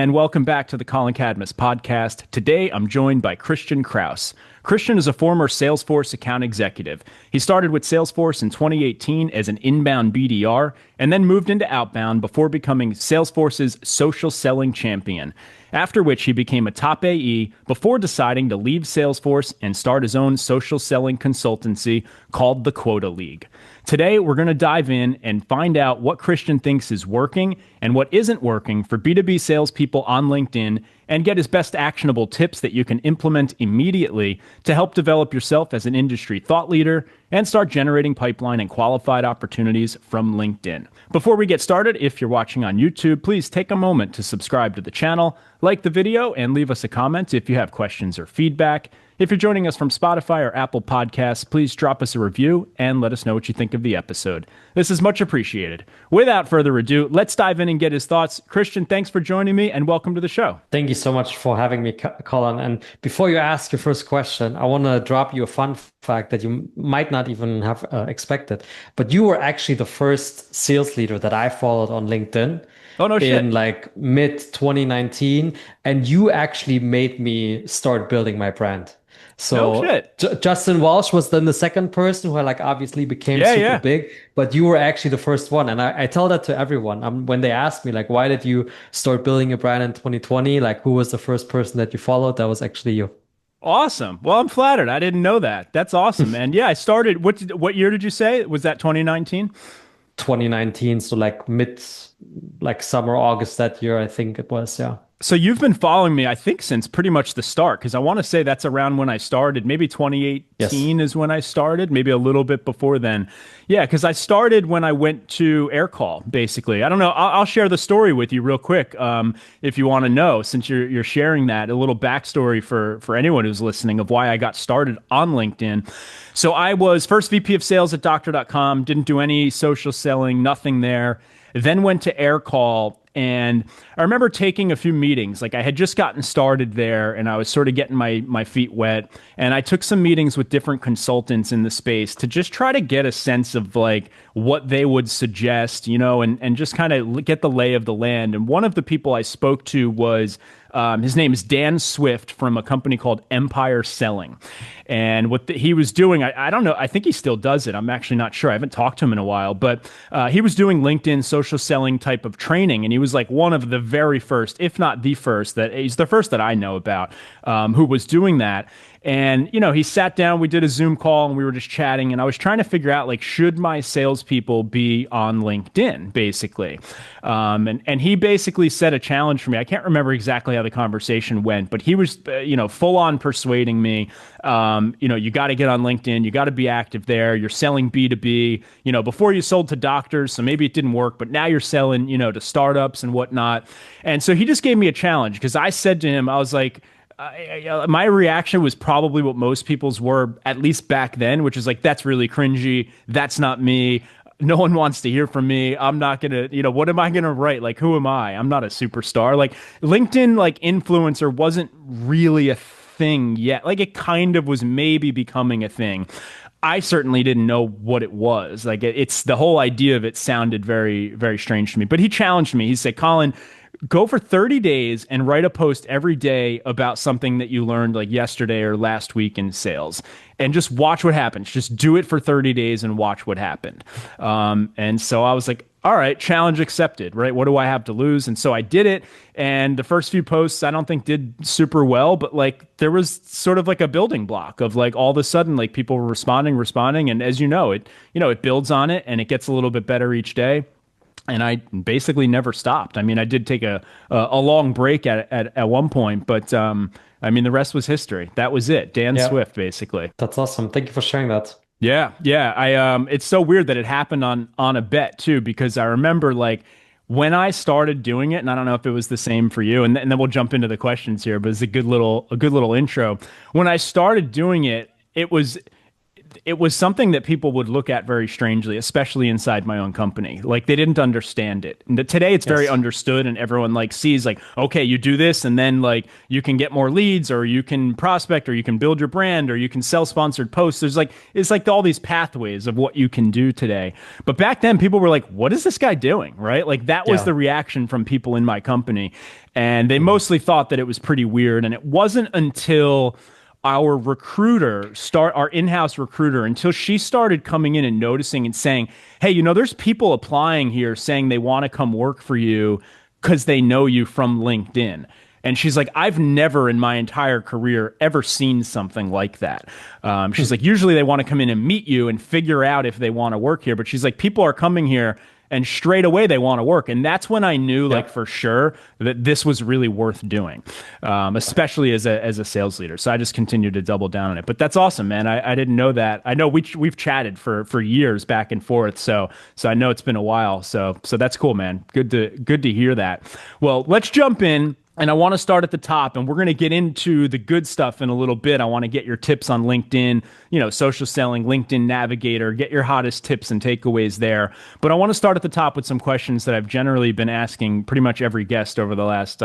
and welcome back to the Collin Cadmus Podcast. Today, I'm joined by Christian Krause. Christian is a former Salesforce Account Executive. He started with Salesforce in 2018 as an Inbound BDR, and then moved into Outbound before becoming Salesforce's social selling champion, after which he became a top AE before deciding to leave Salesforce and start his own social selling consultancy called the Quota League. Today, we're going to dive in and find out what Christian thinks is working and what isn't working for B2B salespeople on LinkedIn, and get his best actionable tips that you can implement immediately to help develop yourself as an industry thought leader and start generating pipeline and qualified opportunities from LinkedIn. Before we get started, if you're watching on YouTube, please take a moment to subscribe to the channel, like the video, and leave us a comment if you have questions or feedback. If you're joining us from Spotify or Apple Podcasts, please drop us a review and let us know what you think of the episode. This is much appreciated. Without further ado, let's dive in and get his thoughts. Christian, thanks for joining me and welcome to the show. Thank you so much for having me, Colin. And before you ask your first question, I want to drop you a fun fact that you might not even have expected. But you were actually the first sales leader that I followed on LinkedIn. Oh, no shit. In like mid 2019. And you actually made me start building my brand. So Justin Walsh was then the second person who like obviously became super big, but you were actually the first one. And I tell that to everyone. When they ask me like, why did you start building a brand in 2020? Like, who was the first person that you followed? That was actually you. Awesome. Well, I'm flattered. I didn't know that. That's awesome, man. Yeah, I started, what year did you say? Was that 2019? 2019. So like summer, August that year, I think it was. Yeah. So you've been following me, I think, since pretty much the start, because I want to say that's around when I started. Maybe 2018 is when I started, maybe a little bit before then. Yeah, because I started when I went to Aircall, basically. I don't know. I'll share the story with you real quick if you want to know, since you're sharing that, a little backstory for anyone who's listening of why I got started on LinkedIn. So I was first VP of sales at Doctor.com, didn't do any social selling, nothing there. Then went to Aircall. And I remember taking a few meetings. Like I had just gotten started there and I was sort of getting my feet wet. And I took some meetings with different consultants in the space to just try to get a sense of like what they would suggest, and just kind of get the lay of the land. And one of the people I spoke to was, his name is Dan Swift from a company called Empire Selling. And what he was doing, I don't know, I think he still does it. I'm actually not sure. I haven't talked to him in a while, but he was doing LinkedIn social selling type of training. And he was like one of the very first, if not the first, he's the first that I know about, who was doing that. And, he sat down, we did a Zoom call and we were just chatting and I was trying to figure out like, should my salespeople be on LinkedIn basically? And he basically set a challenge for me. I can't remember exactly how the conversation went, but he was, full on persuading me, you got to get on LinkedIn. You got to be active there. You're selling B2B, before you sold to doctors. So maybe it didn't work, but now you're selling, to startups and whatnot. And so he just gave me a challenge because I said to him, I was like, my reaction was probably what most people's were, at least back then, which is like, that's really cringy. That's not me. No one wants to hear from me. I'm not going to, what am I going to write? Like, who am I? I'm not a superstar. Like LinkedIn, like influencer wasn't really a thing yet. Like it kind of was maybe becoming a thing. I certainly didn't know what it was. Like it's the whole idea of it sounded very, very strange to me, but he challenged me. He said, Collin, go for 30 days and write a post every day about something that you learned like yesterday or last week in sales and just watch what happens. Just do it for 30 days and watch what happened. And so I was like, all right, challenge accepted, right? What do I have to lose? And so I did it. And the first few posts, I don't think did super well, but like there was sort of like a building block of like all of a sudden, like people were responding. And as it builds on it and it gets a little bit better each day. And I basically never stopped. I mean, I did take a long break at one point, but the rest was history. That was it. Dan Swift, basically. That's awesome. Thank you for sharing that. Yeah. It's so weird that it happened on a bet too, because I remember like when I started doing it, and I don't know if it was the same for you, and then we'll jump into the questions here, but it's a good little intro. When I started doing it, it was it was something that people would look at very strangely, especially inside my own company. Like they didn't understand it. And today it's very understood and everyone like sees like, okay, you do this and then like you can get more leads or you can prospect or you can build your brand or you can sell sponsored posts. It's like all these pathways of what you can do today. But back then people were like, what is this guy doing? Right? Like that was the reaction from people in my company. And they mostly thought that it was pretty weird. And it wasn't until our our in-house recruiter, until she started coming in and noticing and saying, hey, there's people applying here saying they want to come work for you because they know you from LinkedIn. And she's like, I've never in my entire career ever seen something like that. She's like, usually they want to come in and meet you and figure out if they want to work here. But she's like, people are coming here and straight away they want to work. And that's when I knew like for sure that this was really worth doing, especially as a sales leader. So I just continued to double down on it. But that's awesome, man. I didn't know that. I know we've chatted for years back and forth. So I know it's been a while. So that's cool, man. Good to hear that. Well, let's jump in. And I want to start at the top, and we're going to get into the good stuff in a little bit. I want to get your tips on LinkedIn, social selling, LinkedIn Navigator, get your hottest tips and takeaways there. But I want to start at the top with some questions that I've generally been asking pretty much every guest over the last,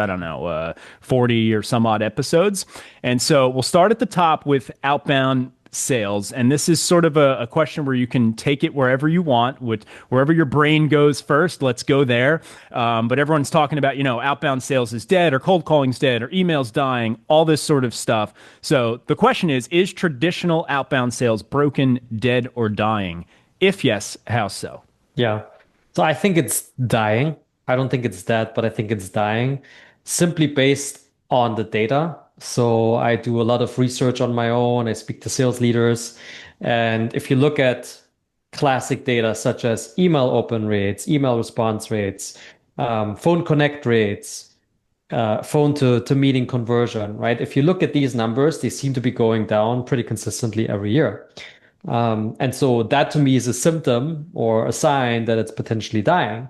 40 or some odd episodes. And so we'll start at the top with outbound sales. And this is sort of a question where you can take it wherever you want, wherever your brain goes first, let's go there. But everyone's talking about, outbound sales is dead or cold calling's dead or email's dying, all this sort of stuff. So the question is traditional outbound sales broken, dead, or dying? If yes, how so? Yeah. So I think it's dying. I don't think it's dead, but I think it's dying simply based on the data. So I do a lot of research on my own. I speak to sales leaders. And if you look at classic data such as email open rates, email response rates, phone connect rates, phone to meeting conversion, right? If you look at these numbers, they seem to be going down pretty consistently every year. And so that to me is a symptom or a sign that it's potentially dying.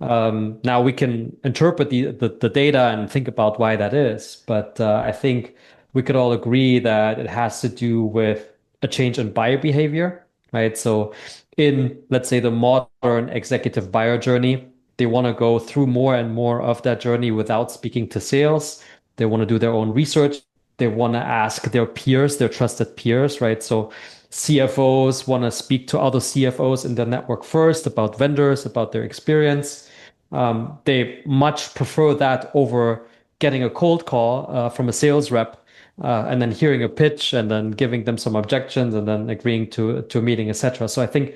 Now we can interpret the data and think about why that is, but I think we could all agree that it has to do with a change in buyer behavior, right? So in, let's say, the modern executive buyer journey, they want to go through more and more of that journey without speaking to sales. They want to do their own research. They want to ask their peers, their trusted peers, right? So CFOs want to speak to other CFOs in their network first about vendors, about their experience. They much prefer that over getting a cold call from a sales rep and then hearing a pitch and then giving them some objections and then agreeing to a meeting, etc. So I think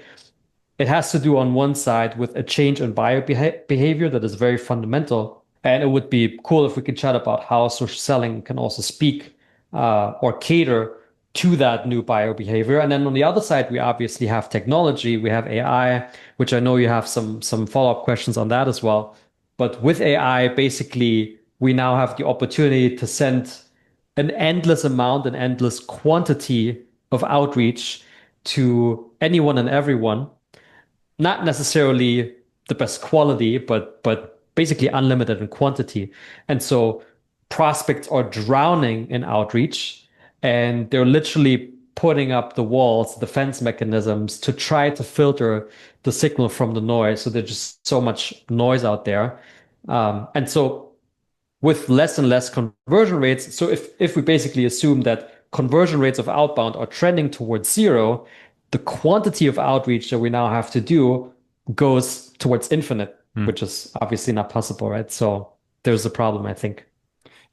it has to do on one side with a change in buyer behavior that is very fundamental. And it would be cool if we could chat about how social selling can also speak or cater to that new buyer behavior. And then on the other side, we obviously have technology. We have AI, which I know you have some follow-up questions on that as well. But with AI, basically, we now have the opportunity to send an endless amount, an endless quantity of outreach to anyone and everyone. Not necessarily the best quality, but basically unlimited in quantity. And so prospects are drowning in outreach. And they're literally putting up the walls, the fence mechanisms to try to filter the signal from the noise. So there's just so much noise out there. And so with less and less conversion rates, so if we basically assume that conversion rates of outbound are trending towards zero, the quantity of outreach that we now have to do goes towards infinite, which is obviously not possible, right? So there's a problem, I think.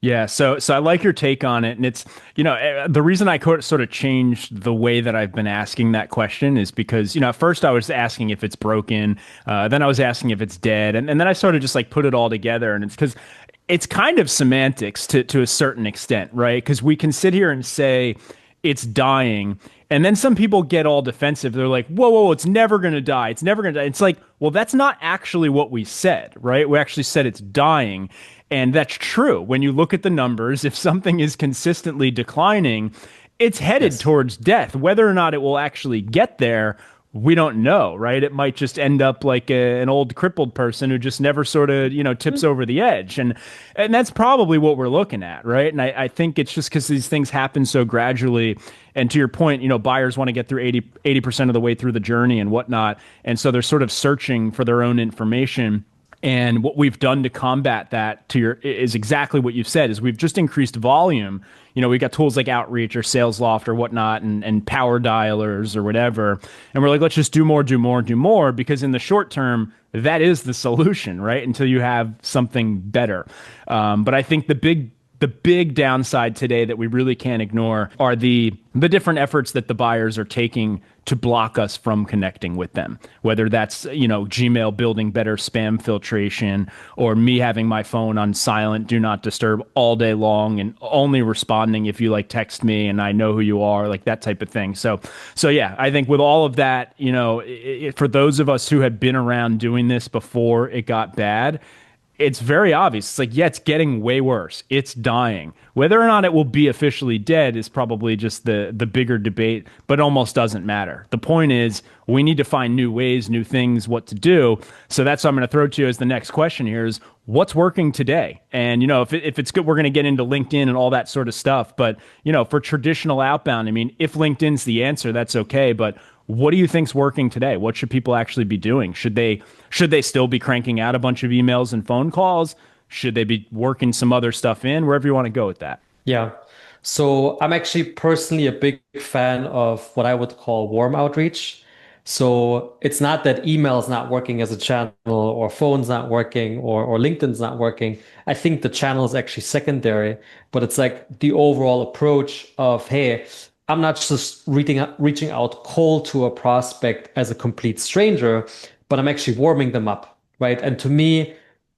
Yeah, so I like your take on it, and it's the reason I sort of changed the way that I've been asking that question is because at first I was asking if it's broken, then I was asking if it's dead, and then I sort of just like put it all together, and it's because it's kind of semantics to a certain extent, right? Because we can sit here and say it's dying, and then some people get all defensive. They're like, whoa, it's never going to die. It's never going to die. It's like, well, that's not actually what we said, right? We actually said it's dying. And that's true. When you look at the numbers, if something is consistently declining, it's headed towards death. Whether or not it will actually get there we don't know, right? It might just end up like an old crippled person who just never sort of, tips over the edge. And that's probably what we're looking at, right? And I think it's just because these things happen so gradually. And to your point, buyers want to get through 80% of the way through the journey and whatnot. And so they're sort of searching for their own information. And what we've done to combat that is exactly what you've said, is we've just increased volume. We got tools like Outreach or SalesLoft or whatnot, and power dialers or whatever. And we're like, let's just do more, because in the short term, that is the solution, right? Until you have something better. But I think the big downside today that we really can't ignore are the different efforts that the buyers are taking to block us from connecting with them, whether that's, Gmail building better spam filtration, or me having my phone on silent, do not disturb all day long, and only responding if you text me and I know who you are, like that type of thing. So yeah, I think with all of that, for those of us who had been around doing this before it got bad, it's very obvious. It's like, yeah, it's getting way worse. It's dying. Whether or not it will be officially dead is probably just the bigger debate, but almost doesn't matter. The point is, we need to find new ways, new things, what to do. So that's what I'm going to throw to you as the next question here is, what's working today? And, if it's good, we're going to get into LinkedIn and all that sort of stuff. But, for traditional outbound, I mean, if LinkedIn's the answer, that's okay. But what do you think's working today? What should people actually be doing? Should they still be cranking out a bunch of emails and phone calls? Should they be working some other stuff in? Wherever you want to go with that. Yeah. So I'm actually personally a big fan of what I would call warm outreach. So it's not that email is not working as a channel, or phone's not working, or LinkedIn's not working. I think the channel is actually secondary, but it's like the overall approach of, hey, I'm not just reaching out cold to a prospect as a complete stranger, but I'm actually warming them up, right? And to me,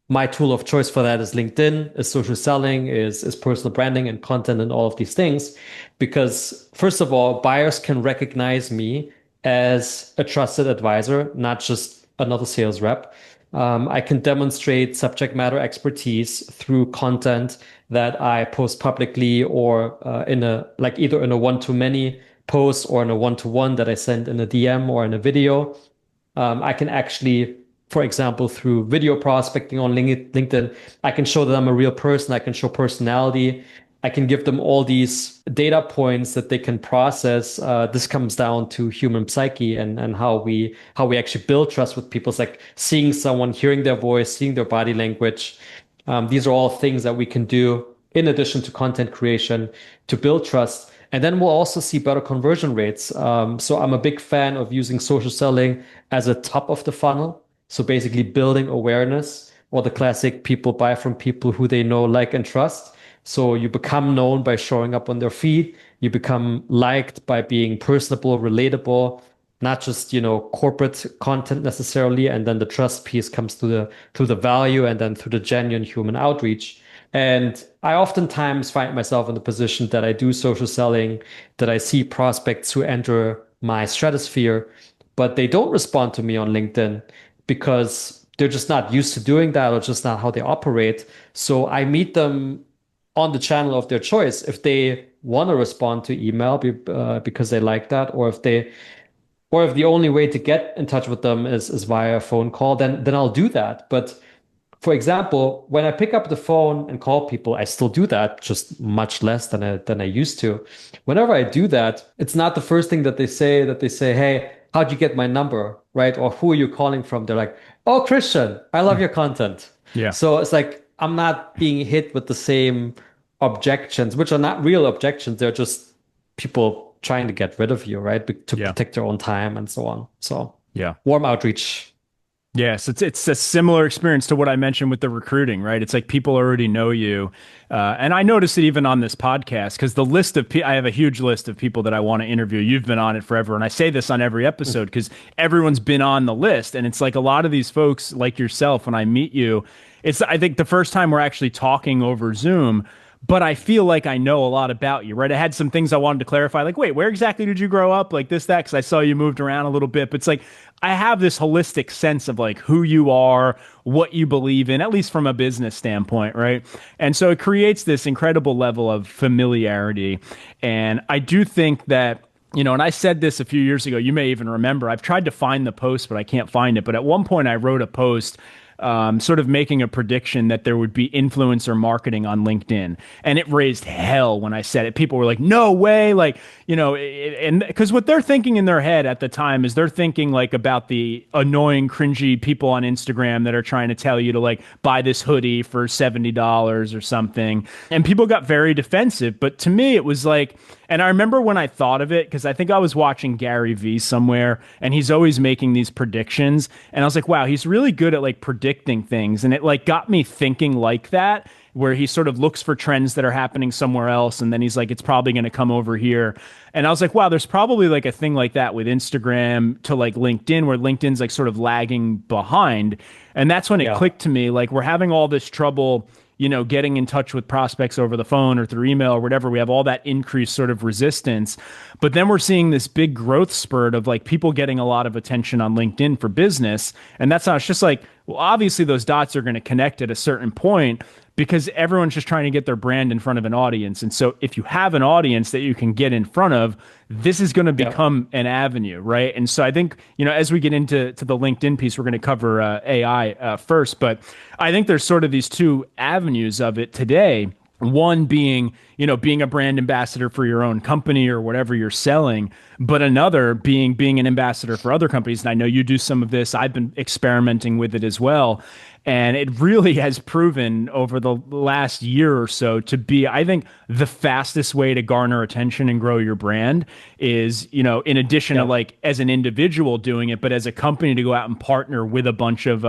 my tool of choice for that is LinkedIn, is social selling, is personal branding and content and all of these things. Because first of all, buyers can recognize me as a trusted advisor, not just another sales rep. I can demonstrate subject matter expertise through content that I post publicly, or either in a one-to-many post, or in a one-to-one that I send in a DM or in a video. I can actually, for example, through video prospecting on LinkedIn, I can show that I'm a real person. I can show personality. I can give them all these data points that they can process. This comes down to human psyche and how we actually build trust with people. It's like seeing someone, hearing their voice, seeing their body language. These are all things that we can do in addition to content creation to build trust. And then we'll also see better conversion rates. So I'm a big fan of using social selling as a top of the funnel. So basically building awareness, or the classic people buy from people who they know, like, and trust. So you become known by showing up on their feed. You become liked by being personable, relatable, not just, corporate content necessarily. And then the trust piece comes through the value, and then through the genuine human outreach. And I oftentimes find myself in the position that I do social selling, that I see prospects who enter my stratosphere, but they don't respond to me on LinkedIn because they're just not used to doing that, or just not how they operate. So I meet them on the channel of their choice. If they want to respond to email because they like that, or if the only way to get in touch with them is via a phone call, then I'll do that. But for example, when I pick up the phone and call people, I still do that, just much less than I used to. Whenever I do that, it's not the first thing that they say, hey, how'd you get my number, right? Or who are you calling from? They're like, oh, Christian, I love your content. Yeah. So it's like, I'm not being hit with the same objections, which are not real objections. They're just people trying to get rid of you, right? To protect their own time and so on. So yeah, warm outreach. Yes, it's a similar experience to what I mentioned with the recruiting, right? It's like people already know you. And I notice it even on this podcast, because the list of I have a huge list of people that I want to interview. You've been on it forever. And I say this on every episode because everyone's been on the list. And it's like a lot of these folks like yourself, when I meet you, I think the first time we're actually talking over Zoom, but I feel like I know a lot about you, right? I had some things I wanted to clarify, like, wait, where exactly did you grow up? Like this, that, because I saw you moved around a little bit. But it's like, I have this holistic sense of like who you are, what you believe in, at least from a business standpoint, right? And so it creates this incredible level of familiarity. And I do think that and I said this a few years ago, you may even remember, I've tried to find the post, but I can't find it. But at one point I wrote a post sort of making a prediction that there would be influencer marketing on LinkedIn. And it raised hell when I said it. People were like, no way. Like, and because what they're thinking in their head at the time is they're thinking like about the annoying, cringy people on Instagram that are trying to tell you to like buy this hoodie for $70 or something. And people got very defensive. But to me, it was like, and I remember when I thought of it, because I think I was watching Gary Vee somewhere, and he's always making these predictions. And I was like, wow, he's really good at like predicting things. And it like got me thinking like that, where he sort of looks for trends that are happening somewhere else. And then he's like, it's probably going to come over here. And I was like, wow, there's probably like a thing like that with Instagram to like LinkedIn, where LinkedIn's like sort of lagging behind. And that's when it clicked to me, like we're having all this trouble getting in touch with prospects over the phone or through email or whatever. We have all that increased sort of resistance. But then we're seeing this big growth spurt of like people getting a lot of attention on LinkedIn for business. And that's how it's just like, well, obviously those dots are going to connect at a certain point because everyone's just trying to get their brand in front of an audience. And so if you have an audience that you can get in front of, this is going to become an avenue, right? And so I think, as we get into the LinkedIn piece, we're going to cover AI first, but I think there's sort of these two avenues of it today. One being, being a brand ambassador for your own company or whatever you're selling, but another being an ambassador for other companies. And I know you do some of this. I've been experimenting with it as well. And it really has proven over the last year or so to be, I think, the fastest way to garner attention and grow your brand is, in addition to like as an individual doing it, but as a company to go out and partner with a bunch of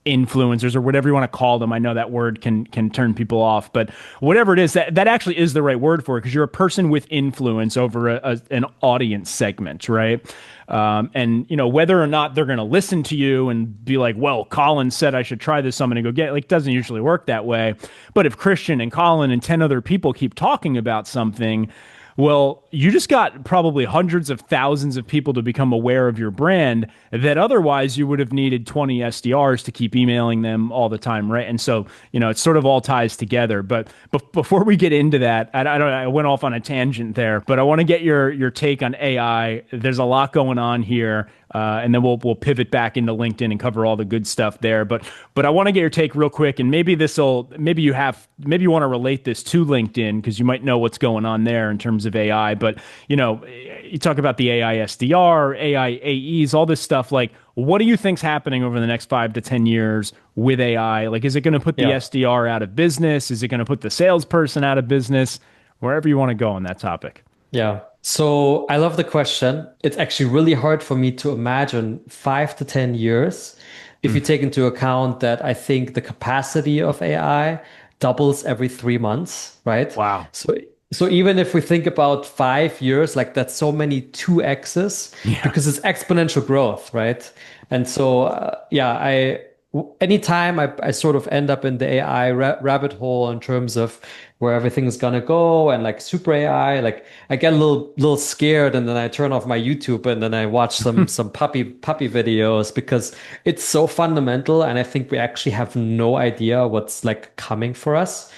influencers or whatever you want to call them. I know that word can turn people off, but whatever it is, that actually is the right word for it, because you're a person with influence over an audience segment, right? And whether or not they're going to listen to you and be like, well, Collin said I should try this, so I'm going to go get it. Like, it doesn't usually work that way. But if Christian and Collin and 10 other people keep talking about something, well, you just got probably hundreds of thousands of people to become aware of your brand that otherwise you would have needed 20 SDRs to keep emailing them all the time, right? And so, it sort of all ties together. But before we get into that, I went off on a tangent there, but I want to get your take on AI. There's a lot going on here. And then we'll pivot back into LinkedIn and cover all the good stuff there. But I want to get your take real quick, and maybe you want to relate this to LinkedIn because you might know what's going on there in terms of AI. But you talk about the AI SDR, AI AEs, all this stuff. Like, what do you think's happening over the next 5 to 10 years with AI? Like, is it going to put the SDR out of business? Is it going to put the salesperson out of business? Wherever you want to go on that topic. Yeah. So I love the question. It's actually really hard for me to imagine 5 to 10 years if you take into account that I think the capacity of AI doubles every 3 months, right? Wow. So even if we think about 5 years, like that's so many 2x's because it's exponential growth, right? And so, anytime I sort of end up in the AI rabbit hole in terms of where everything's gonna go and like super AI, like I get a little scared, and then I turn off my YouTube and then I watch some puppy videos because it's so fundamental, and I think we actually have no idea what's like coming for us.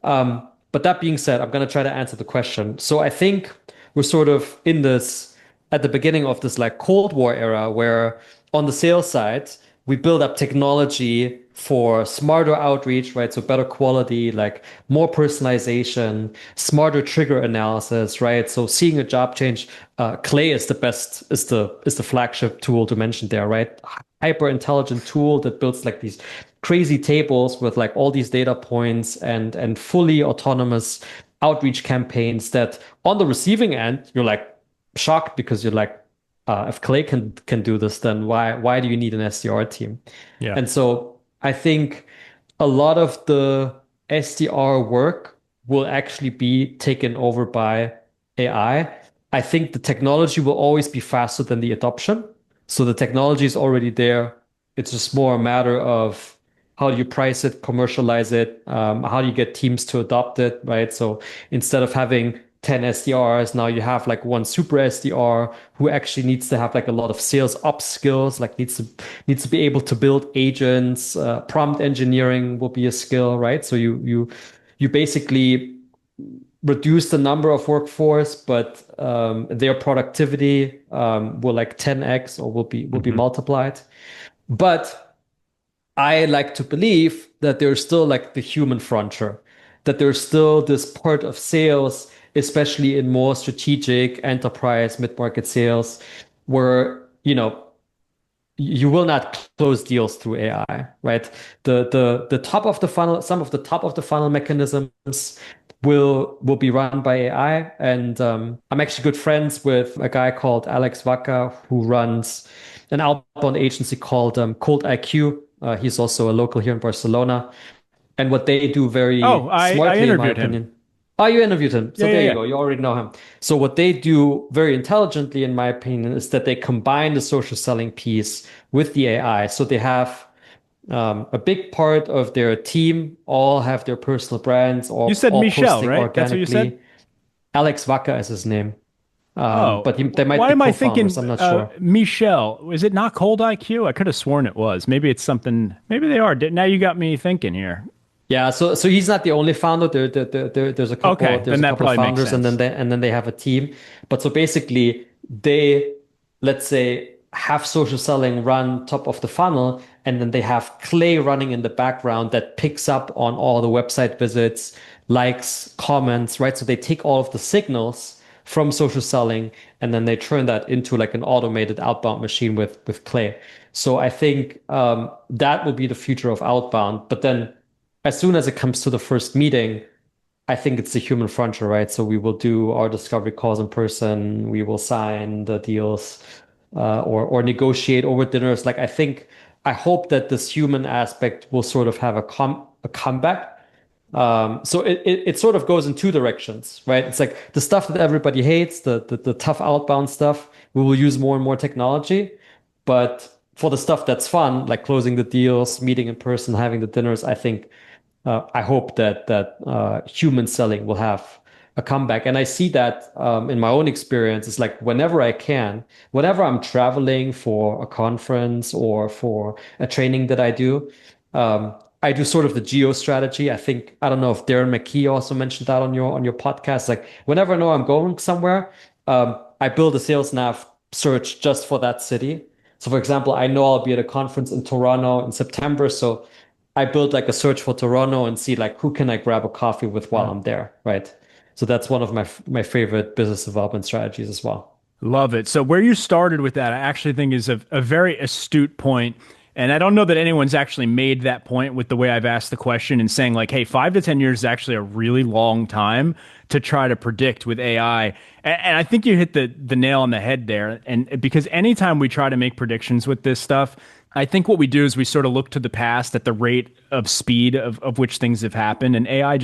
But that being said, I'm gonna try to answer the question. So I think we're sort of in this at the beginning of this like Cold War era where on the sales side, we build up technology for smarter outreach, right? So better quality, like more personalization, smarter trigger analysis, right? So seeing a job change, Clay is the best, is the flagship tool to mention there, right? Hyper intelligent tool that builds like these crazy tables with like all these data points and fully autonomous outreach campaigns that on the receiving end, you're like shocked because you're like, if Clay can do this, then why do you need an SDR team? Yeah. And so I think a lot of the SDR work will actually be taken over by AI. I think the technology will always be faster than the adoption. So the technology is already there. It's just more a matter of how do you price it, commercialize it, how do you get teams to adopt it, right? So instead of having 10 SDRs, now you have like one super SDR who actually needs to have like a lot of sales up skills, like needs to be able to build agents. Prompt engineering will be a skill, right? So you basically reduce the number of workforce, but their productivity will like 10x or will be multiplied. But I like to believe that there's still like the human frontier, that there's still this part of sales, especially in more strategic enterprise mid-market sales, where you will not close deals through AI, right? The top of the funnel, some of the top of the funnel mechanisms will be run by AI. And I'm actually good friends with a guy called Alex Vaca who runs an outbound agency called Cold IQ. He's also a local here in Barcelona. And what they do very smartly, in my opinion. Oh, you interviewed him. So there you go. You already know him. So what they do very intelligently, in my opinion, is that they combine the social selling piece with the AI. So they have a big part of their team all have their personal brands. You said Michel, right? That's what you said? Alex Vaca is his name. But they might why be am I thinking I'm not sure. Michel? Is it not Cold IQ? I could have sworn it was. Maybe it's something. Maybe they are. Now you got me thinking here. Yeah, so he's not the only founder. There's a couple. Okay, there's a couple of founders, and then they have a team. But so basically, they, let's say, have social selling run top of the funnel, and then they have Clay running in the background that picks up on all the website visits, likes, comments, right? So they take all of the signals from social selling, and then they turn that into like an automated outbound machine with Clay. So I think that will be the future of outbound. But then, as soon as it comes to the first meeting, I think it's the human frontier, right? So we will do our discovery calls in person. We will sign the deals or negotiate over dinners. Like I hope that this human aspect will sort of have a comeback. So it sort of goes in two directions, right? It's like the stuff that everybody hates, the tough outbound stuff, we will use more and more technology. But for the stuff that's fun, like closing the deals, meeting in person, having the dinners, I hope that human selling will have a comeback. And I see that in my own experience. It's like whenever I'm traveling for a conference or for a training that I do sort of the geo strategy. I don't know if Darren McKee also mentioned that on your podcast. Like whenever I know I'm going somewhere, I build a sales nav search just for that city. So for example, I know I'll be at a conference in Toronto in September. So I build like a search for Toronto and see like who can I grab a coffee with while I'm there, right? So that's one of my favorite business development strategies as well. Love it. So where you started with that, I actually think is a very astute point. And I don't know that anyone's actually made that point with the way I've asked the question and saying like, hey, 5 to 10 years is actually a really long time to try to predict with AI. And I think you hit the nail on the head there. And because anytime we try to make predictions with this stuff, I think what we do is we sort of look to the past at the rate of speed of which things have happened. And AI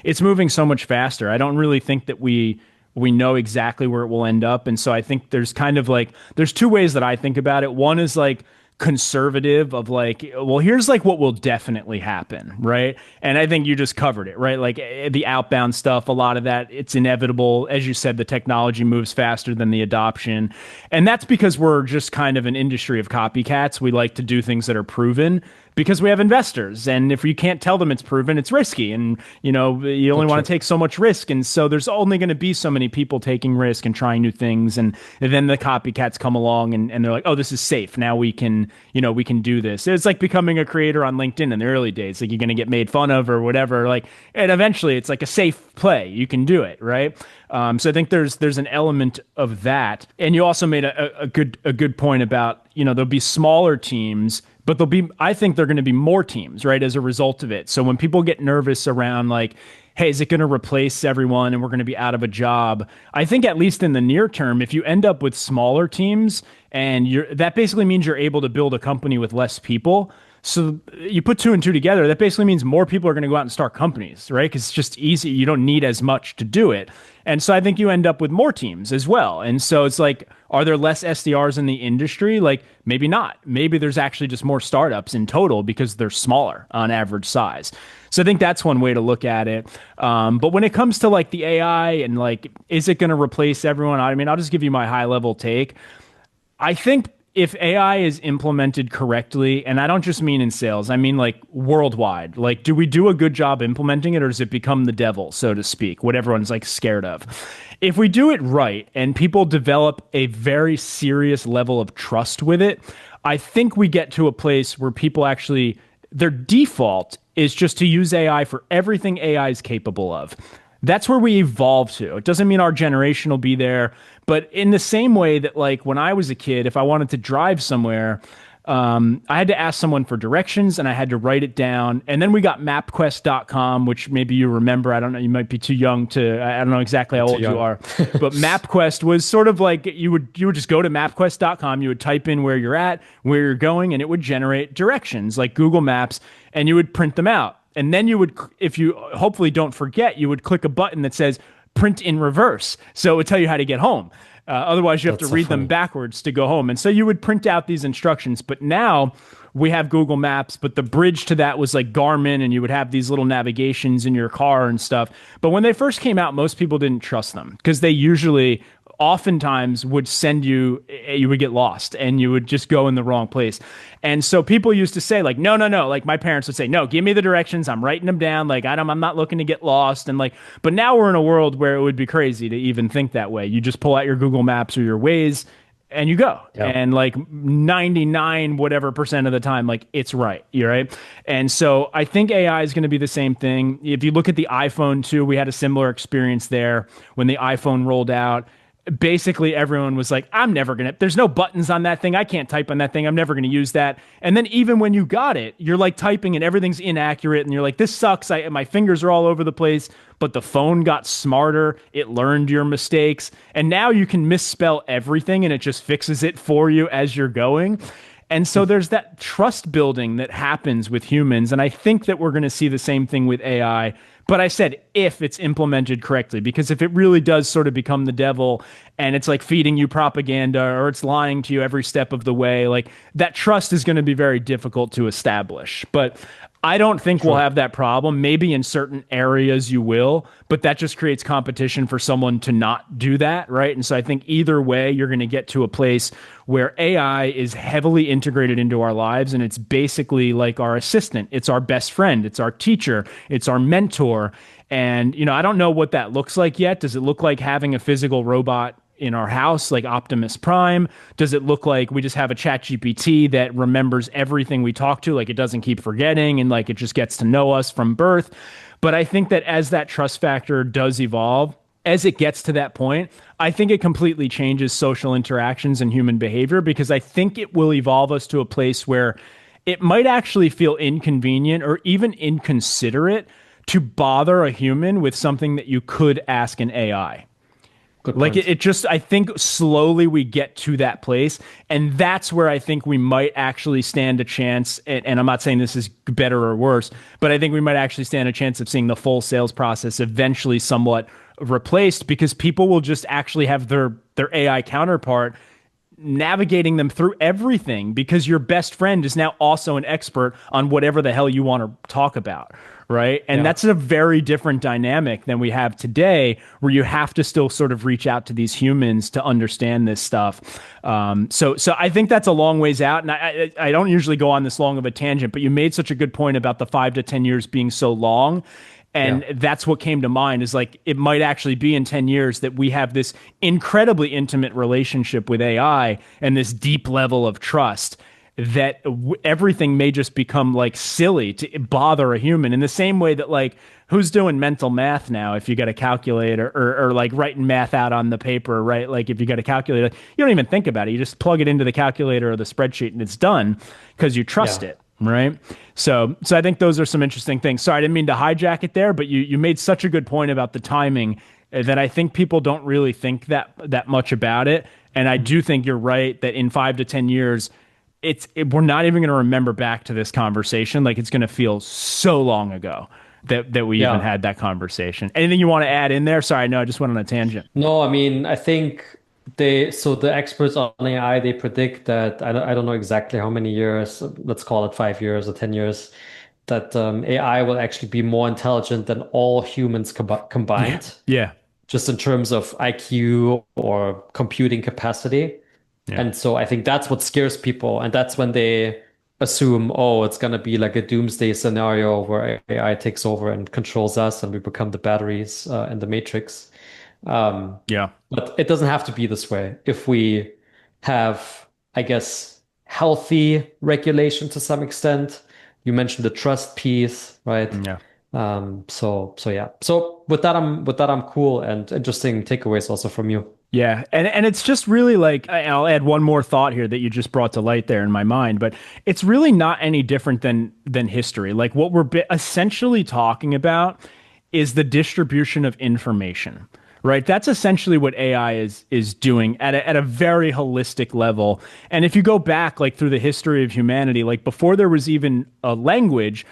it's moving so much faster. I don't really think that we know exactly where it will end up. And so I think there's kind of like, there's two ways that I think about it. One is like conservative of like, well, here's like what will definitely happen, right? And I think you just covered it, right? Like the outbound stuff, a lot of that, it's inevitable. As you said, the technology moves faster than the adoption. And that's because we're just kind of an industry of copycats. We like to do things that are proven because we have investors. And if you can't tell them it's proven, it's risky. And, you only want to take so much risk. And so there's only going to be so many people taking risk and trying new things. And then the copycats come along and they're like, oh, this is safe. Now we can do this. It's like becoming a creator on LinkedIn in the early days. Like you're going to get made fun of or whatever. Like, and eventually it's like a safe play. You can do it, right? So I think there's an element of that. And you also made a good point about, there'll be smaller teams, but I think they're going to be more teams, right, as a result of it. So when people get nervous around like, hey, is it going to replace everyone and we're going to be out of a job? I think at least in the near term, if you end up with smaller teams and that basically means you're able to build a company with less people. So you put 2 and 2 together, that basically means more people are going to go out and start companies, right? Because it's just easy. You don't need as much to do it. And so I think you end up with more teams as well. And so it's like, are there less SDRs in the industry? Like maybe not. Maybe there's actually just more startups in total because they're smaller on average size. So I think that's one way to look at it. But when it comes to like the AI and like, is it going to replace everyone? I mean, I'll just give you my high level take. I think if AI is implemented correctly, and I don't just mean in sales, I mean like worldwide, like do we do a good job implementing it, or does it become the devil, so to speak, what everyone's like scared of? If we do it right and people develop a very serious level of trust with it, I think we get to a place where people actually, their default is just to use AI for everything AI is capable of. That's where we evolve to. It doesn't mean our generation will be there, but in the same way that, like, when I was a kid, if I wanted to drive somewhere, I had to ask someone for directions and I had to write it down. And then we got MapQuest.com, which maybe you remember. I don't know. You might be too young to, I don't know exactly how old you are, but MapQuest was sort of like you would just go to MapQuest.com, you would type in where you're at, where you're going, and it would generate directions like Google Maps, and you would print them out. And then you would, if you hopefully don't forget, you would click a button that says print in reverse. So it would tell you how to get home. Otherwise, you have to read them backwards to go home. And so you would print out these instructions. But now we have Google Maps, but the bridge to that was like Garmin, and you would have these little navigations in your car and stuff. But when they first came out, most people didn't trust them because they usually oftentimes would send you, you would get lost and you would just go in the wrong place. And so people used to say like, no, like my parents would say, no, give me the directions. I'm writing them down. Like, I'm not looking to get lost. And like, but now we're in a world where it would be crazy to even think that way. You just pull out your Google Maps or your Waze and you go. Yep. And like 99 whatever percent of the time, like it's right. You're right. And so I think AI is going to be the same thing. If you look at the iPhone too, we had a similar experience there when the iPhone rolled out. Basically everyone was like, there's no buttons on that thing. I can't type on that thing. I'm never going to use that. And then even when you got it, you're like typing and everything's inaccurate. And you're like, this sucks. My fingers are all over the place, but the phone got smarter. It learned your mistakes. And now you can misspell everything and it just fixes it for you as you're going. And so there's that trust building that happens with humans. And I think that we're going to see the same thing with AI. But I said if it's implemented correctly, because if it really does sort of become the devil and it's like feeding you propaganda or it's lying to you every step of the way, like that trust is going to be very difficult to establish. But I don't think we'll have that problem. Maybe in certain areas you will, but that just creates competition for someone to not do that, right? And so I think either way, you're going to get to a place where AI is heavily integrated into our lives, and it's basically like our assistant. It's our best friend. It's our teacher. It's our mentor. And, you know, I don't know what that looks like yet. Does it look like having a physical robot in our house, like Optimus Prime? Does it look like we just have a chat GPT that remembers everything we talk to, like it doesn't keep forgetting and like it just gets to know us from birth? But I think that as that trust factor does evolve, as it gets to that point, I think it completely changes social interactions and human behavior, because I think it will evolve us to a place where it might actually feel inconvenient or even inconsiderate to bother a human with something that you could ask an AI. Like it just, I think slowly we get to that place. And that's where I think we might actually stand a chance. And I'm not saying this is better or worse, but I think we might actually stand a chance of seeing the full sales process eventually somewhat replaced, because people will just actually have their AI counterpart navigating them through everything, because your best friend is now also an expert on whatever the hell you want to talk about. Right. And that's a very different dynamic than we have today, where you have to still sort of reach out to these humans to understand this stuff. So I think that's a long ways out. And I don't usually go on this long of a tangent, but you made such a good point about the 5 to 10 years being so long. And that's what came to mind, is like, it might actually be in 10 years that we have this incredibly intimate relationship with AI and this deep level of trust that everything may just become like silly to bother a human, in the same way that, like, who's doing mental math now if you got a calculator, or like writing math out on the paper, right? Like if you got a calculator, you don't even think about it. You just plug it into the calculator or the spreadsheet and it's done because you trust it. Right. So I think those are some interesting things. Sorry, I didn't mean to hijack it there, but you made such a good point about the timing that I think people don't really think that much about it. And I do think you're right that in 5 to 10 years, we're not even going to remember back to this conversation. Like, it's going to feel so long ago that we even had that conversation. Anything you want to add in there? Sorry, no, I just went on a tangent. No, I mean, I think the experts on AI, they predict that, I don't know exactly how many years, let's call it 5 years or 10 years, that AI will actually be more intelligent than all humans combined. Yeah. Just in terms of IQ or computing capacity. Yeah. And so I think that's what scares people. And that's when they assume, oh, it's going to be like a doomsday scenario where AI takes over and controls us and we become the batteries in the matrix. Yeah. But it doesn't have to be this way. If we have, I guess, healthy regulation to some extent, you mentioned the trust piece, right? Yeah. So yeah. So with that I'm cool, and interesting takeaways also from you. Yeah, and it's just really like I'll add one more thought here that you just brought to light there in my mind, but it's really not any different than history. Like what we're essentially talking about is the distribution of information, right? That's essentially what AI is doing at a very holistic level. And if you go back like through the history of humanity, like before there was even a language,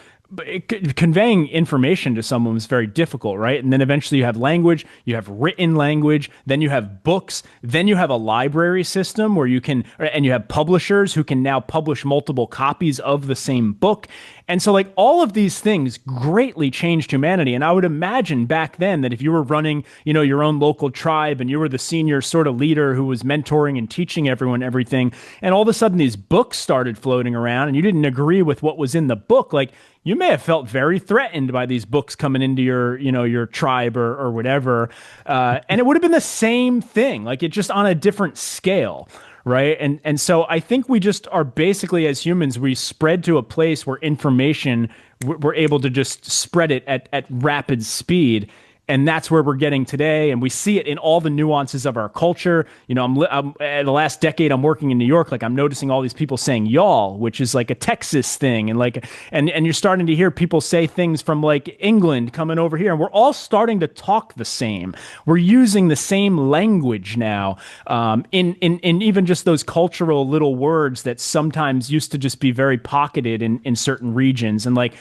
conveying information to someone was very difficult, right? And then eventually you have language, you have written language, then you have books, then you have a library system where you can, and you have publishers who can now publish multiple copies of the same book. And so like all of these things greatly changed humanity. And I would imagine back then that if you were running, your own local tribe and you were the senior sort of leader who was mentoring and teaching everyone everything, and all of a sudden these books started floating around and you didn't agree with what was in the book, like you may have felt very threatened by these books coming into your tribe or whatever. And it would have been the same thing, like it just on a different scale. Right. And so I think we just are basically as humans, we spread to a place where information, we're able to just spread it at rapid speed. And that's where we're getting today. And we see it in all the nuances of our culture. I'm the last decade I'm working in New York. Like I'm noticing all these people saying y'all, which is like a Texas thing. And you're starting to hear people say things from like England coming over here. And we're all starting to talk the same. We're using the same language now in even just those cultural little words that sometimes used to just be very pocketed in certain regions. And like,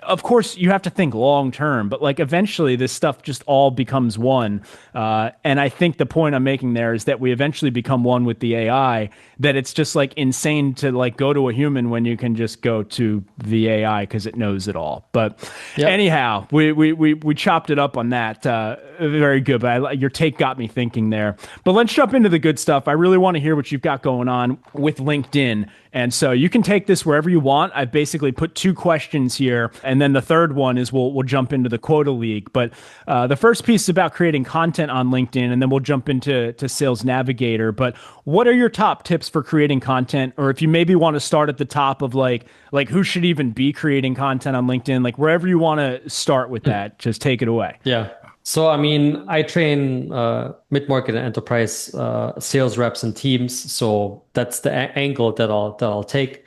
of course, you have to think long term, but like eventually this stuff just all becomes one. And I think the point I'm making there is that we eventually become one with the AI, that it's just like insane to like go to a human when you can just go to the AI because it knows it all. But anyhow, we chopped it up on that. Very good. But your take got me thinking there. But let's jump into the good stuff. I really want to hear what you've got going on with LinkedIn. And so you can take this wherever you want. I've basically put two questions here. And then the third one is we'll jump into the Quota League. But the first piece is about creating content on LinkedIn, and then we'll jump into Sales Navigator. But what are your top tips for creating content? Or if you maybe want to start at the top of like who should even be creating content on LinkedIn, like wherever you want to start with that, just take it away. Yeah. So, I mean, I train mid-market and enterprise sales reps and teams. So that's the angle that I'll take.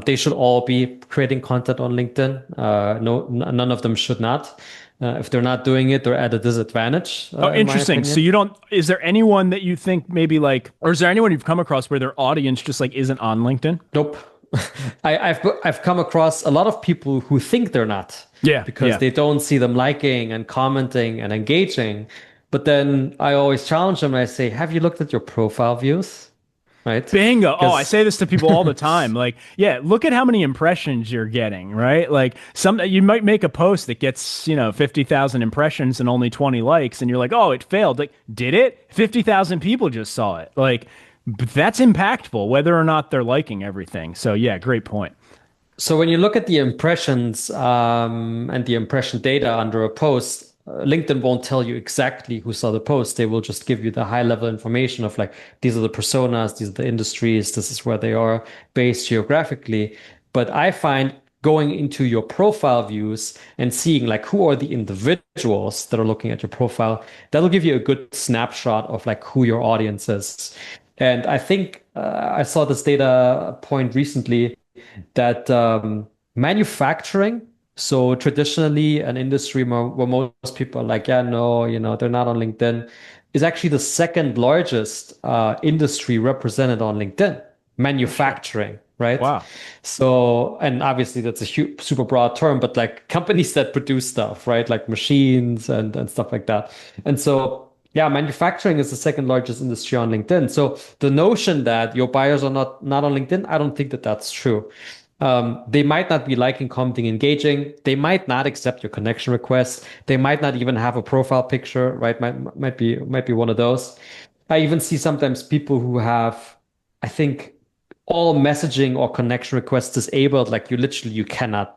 They should all be creating content on LinkedIn. None of them should not. If they're not doing it, they're at a disadvantage. Oh, interesting. So is there anyone that you think maybe like, or is there anyone you've come across where their audience just like isn't on LinkedIn? Nope. I've come across a lot of people who think they're not. Because they don't see them liking and commenting and engaging. But then I always challenge them and I say, have you looked at your profile views? Right? Bingo. Oh, I say this to people all the time. Like, yeah, look at how many impressions you're getting, right? Like you might make a post that gets, 50,000 impressions and only 20 likes. And you're like, oh, it failed. Like, did it? 50,000 people just saw it. Like, that's impactful, whether or not they're liking everything. So yeah, great point. So when you look at the impressions and the impression data under a post, LinkedIn won't tell you exactly who saw the post. They will just give you the high level information of like, these are the personas, these are the industries, this is where they are based geographically. But I find going into your profile views and seeing like who are the individuals that are looking at your profile, that'll give you a good snapshot of like who your audience is. And I think I saw this data point recently that manufacturing, so traditionally an industry where most people are like, yeah, no, they're not on LinkedIn, is actually the second largest industry represented on LinkedIn, manufacturing, right? Wow. So, and obviously that's a super broad term, but like companies that produce stuff, right? Like machines and stuff like that. And so, yeah, manufacturing is the second largest industry on LinkedIn. So the notion that your buyers are not on LinkedIn, I don't think that that's true. They might not be liking, commenting, engaging. They might not accept your connection requests. They might not even have a profile picture, right? Might be one of those. I even see sometimes people who have I think all messaging or connection requests disabled, like you cannot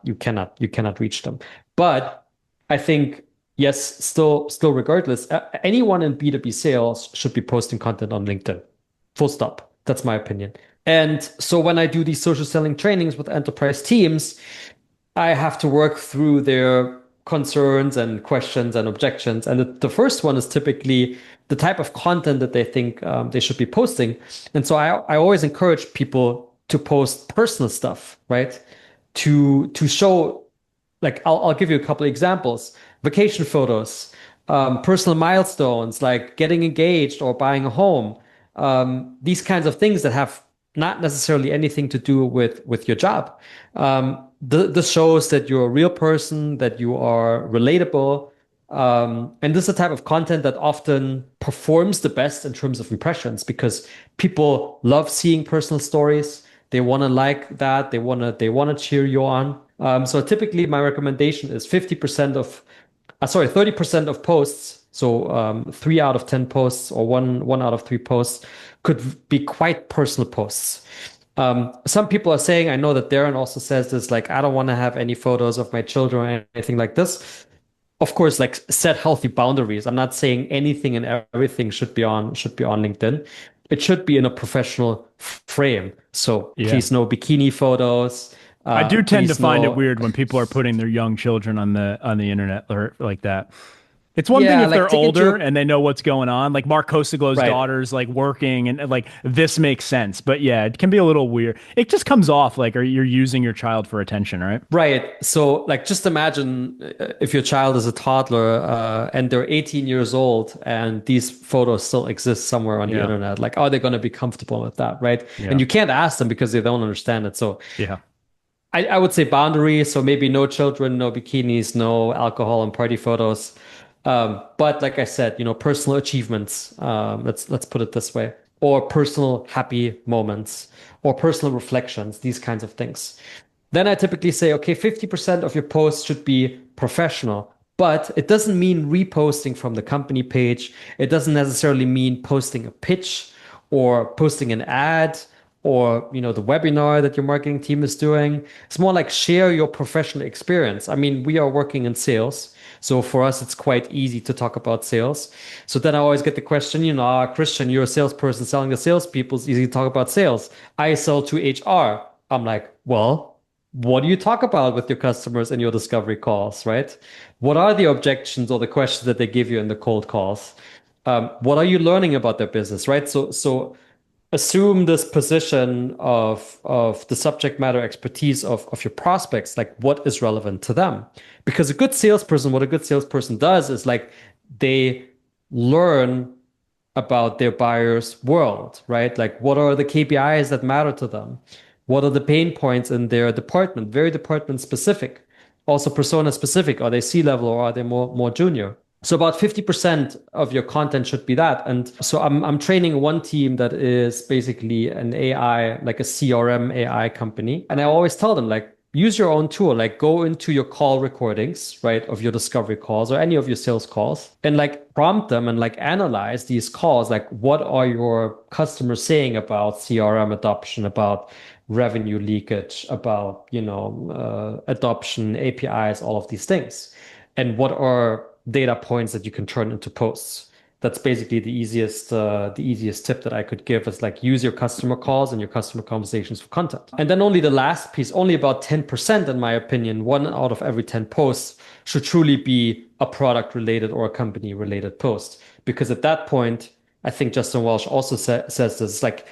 reach them. But I think, yes, still regardless, anyone in B2B sales should be posting content on LinkedIn. Full stop. That's my opinion. And so when I do these social selling trainings with enterprise teams, I have to work through their concerns and questions and objections. And the first one is typically the type of content that they think they should be posting. And so I always encourage people to post personal stuff, right? To show, like, I'll give you a couple of examples: vacation photos, personal milestones like getting engaged or buying a home, these kinds of things that have not necessarily anything to do with your job. This shows that you're a real person, that you are relatable. And this is the type of content that often performs the best in terms of impressions, because people love seeing personal stories. They want to like that. They want to cheer you on. So typically my recommendation is 30% of posts. So 3 out of 10 posts, or one out of 3 posts, could be quite personal posts. Some people are saying, I know that Darren also says this, like, I don't want to have any photos of my children or anything like this. Of course, like, set healthy boundaries. I'm not saying anything and everything should be on LinkedIn. It should be in a professional frame. So please, no bikini photos. I do tend to find it weird when people are putting their young children on the internet or like that. It's one thing if they're older and they know what's going on, like Mark Kostiglow's daughter's like working, and like this makes sense. But yeah, it can be a little weird. It just comes off like, you're using your child for attention, right? Right. So like, just imagine if your child is a toddler and they're 18 years old and these photos still exist somewhere on the internet. Like, are they going to be comfortable with that, right? And you can't ask them because they don't understand it. So I would say boundaries. So maybe no children, no bikinis, no alcohol and party photos. But like I said, personal achievements, let's put it this way, or personal happy moments, or personal reflections, these kinds of things. Then I typically say, okay, 50% of your posts should be professional, but it doesn't mean reposting from the company page. It doesn't necessarily mean posting a pitch or posting an ad, or the webinar that your marketing team is doing. It's more like, share your professional experience. I mean, we are working in sales, so for us it's quite easy to talk about sales. So then I always get the question, Christian, you're a salesperson selling to salespeople, it's easy to talk about sales. I sell to HR. I'm like, well, what do you talk about with your customers in your discovery calls, right? What are the objections or the questions that they give you in the cold calls? What are you learning about their business, right? So assume this position of the subject matter expertise of your prospects, like what is relevant to them. Because what a good salesperson does is, like, they learn about their buyer's world, right? Like, what are the KPIs that matter to them? What are the pain points in their department? Very department specific, also persona specific. Are they C-level or are they more junior? So about 50% of your content should be that. And so I'm training one team that is basically an AI, like a CRM AI company. And I always tell them, like, use your own tool, like go into your call recordings, right, of your discovery calls or any of your sales calls, and like prompt them and like analyze these calls. Like, what are your customers saying about CRM adoption, about revenue leakage, about, adoption, APIs, all of these things. And what are data points that you can turn into posts? That's basically the easiest tip that I could give, is like, use your customer calls and your customer conversations for content. And then only the last piece, only about 10%, in my opinion, 1 out of every 10 posts should truly be a product related or a company related post. Because at that point, I think Justin Welsh also says this, like,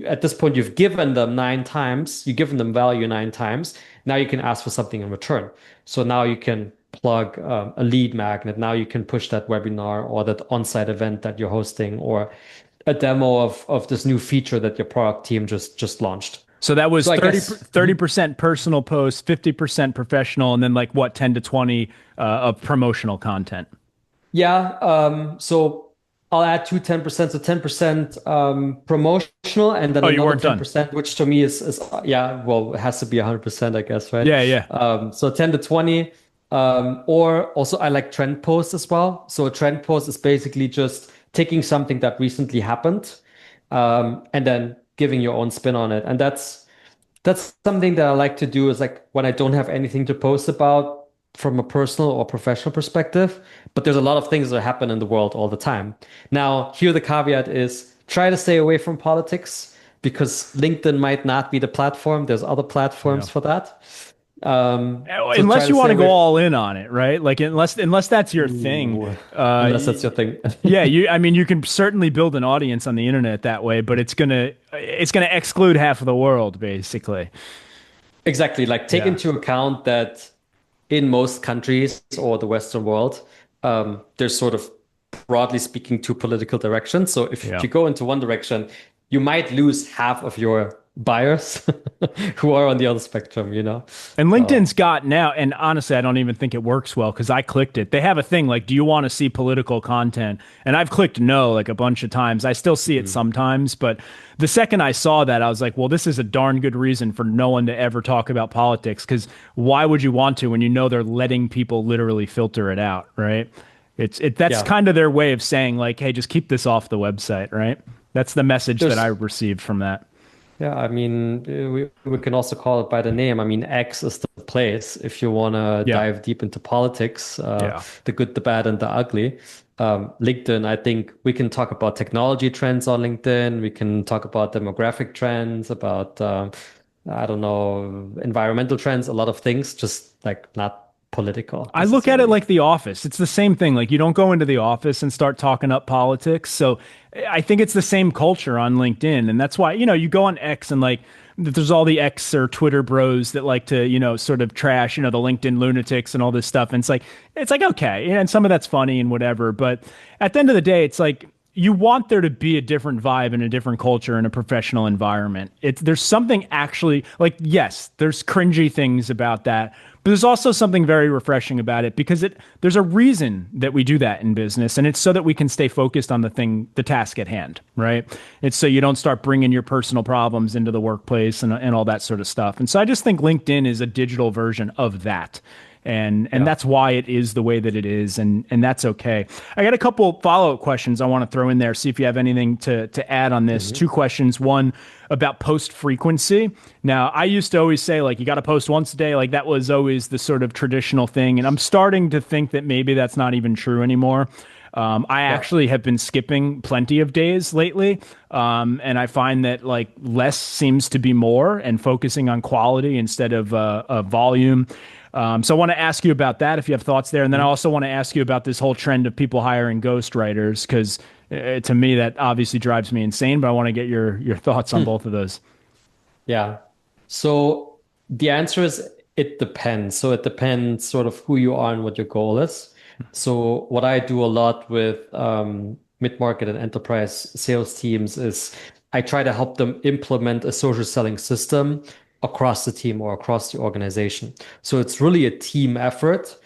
at this point, you've given them 9 times, you've given them value 9 times. Now you can ask for something in return. So now you can plug a lead magnet. Now you can push that webinar or that on-site event that you're hosting, or a demo of this new feature that your product team just launched. So that was 30% personal posts, 50% professional, and then like what, 10 to 20 of promotional content? Yeah. So I'll add 10%, so 10% promotional, and then another 10%, which to me is well, it has to be 100%, I guess, right? Yeah. So 10 to 20. Or also, I like trend posts as well. So a trend post is basically just taking something that recently happened, and then giving your own spin on it. And that's something that I like to do, is like when I don't have anything to post about from a personal or professional perspective, but there's a lot of things that happen in the world all the time. Now, here the caveat is try to stay away from politics, because LinkedIn might not be the platform. There's other platforms for that. So unless you want to go all in on it, right? Like unless that's your thing. Unless that's your thing. Yeah, you can certainly build an audience on the internet that way, but it's gonna exclude half of the world, basically. Exactly. Like take into account that in most countries or the Western world, there's sort of, broadly speaking, two political directions. So if you go into one direction, you might lose half of your buyers who are on the other spectrum, And LinkedIn's got now, and honestly, I don't even think it works well because I clicked it. They have a thing like, do you want to see political content? And I've clicked no like a bunch of times. I still see it sometimes, but the second I saw that, I was like, well, this is a darn good reason for no one to ever talk about politics, because why would you want to when you know they're letting people literally filter it out, right? That's kind of their way of saying like, hey, just keep this off the website, right? That's the message that I received from that. Yeah, I mean, we can also call it by the name. I mean, X is the place if you want to dive deep into politics, the good, the bad, and the ugly. LinkedIn, I think we can talk about technology trends on LinkedIn. We can talk about demographic trends, about, I don't know, environmental trends, a lot of things, just like not political. I look at it like The Office. It's the same thing. Like you don't go into the office and start talking up politics. So I think it's the same culture on LinkedIn. And that's why, you go on X and like there's all the X or Twitter bros that like to, sort of trash, the LinkedIn lunatics and all this stuff. And it's like, okay. And some of that's funny and whatever. But at the end of the day, it's like, you want there to be a different vibe and a different culture in a professional environment. There's something actually like, yes, there's cringy things about that, but there's also something very refreshing about it because there's a reason that we do that in business. And it's so that we can stay focused on the task at hand, right? It's so you don't start bringing your personal problems into the workplace and all that sort of stuff. And so I just think LinkedIn is a digital version of that. And that's why it is the way that it is, and that's okay. I got a couple follow-up questions I want to throw in there, see if you have anything to add on this. 2 questions. One about post frequency. Now, I used to always say, like, you got to post once a day. Like, that was always the sort of traditional thing. And I'm starting to think that maybe that's not even true anymore. I actually have been skipping plenty of days lately. And I find that like less seems to be more and focusing on quality instead of volume. So I want to ask you about that if you have thoughts there. And then I also want to ask you about this whole trend of people hiring ghostwriters, because to me, that obviously drives me insane, but I want to get your thoughts on both of those. Yeah. So the answer is it depends. So it depends sort of who you are and what your goal is. So what I do a lot with mid-market and enterprise sales teams is I try to help them implement a social selling system across the team or across the organization. So it's really a team effort.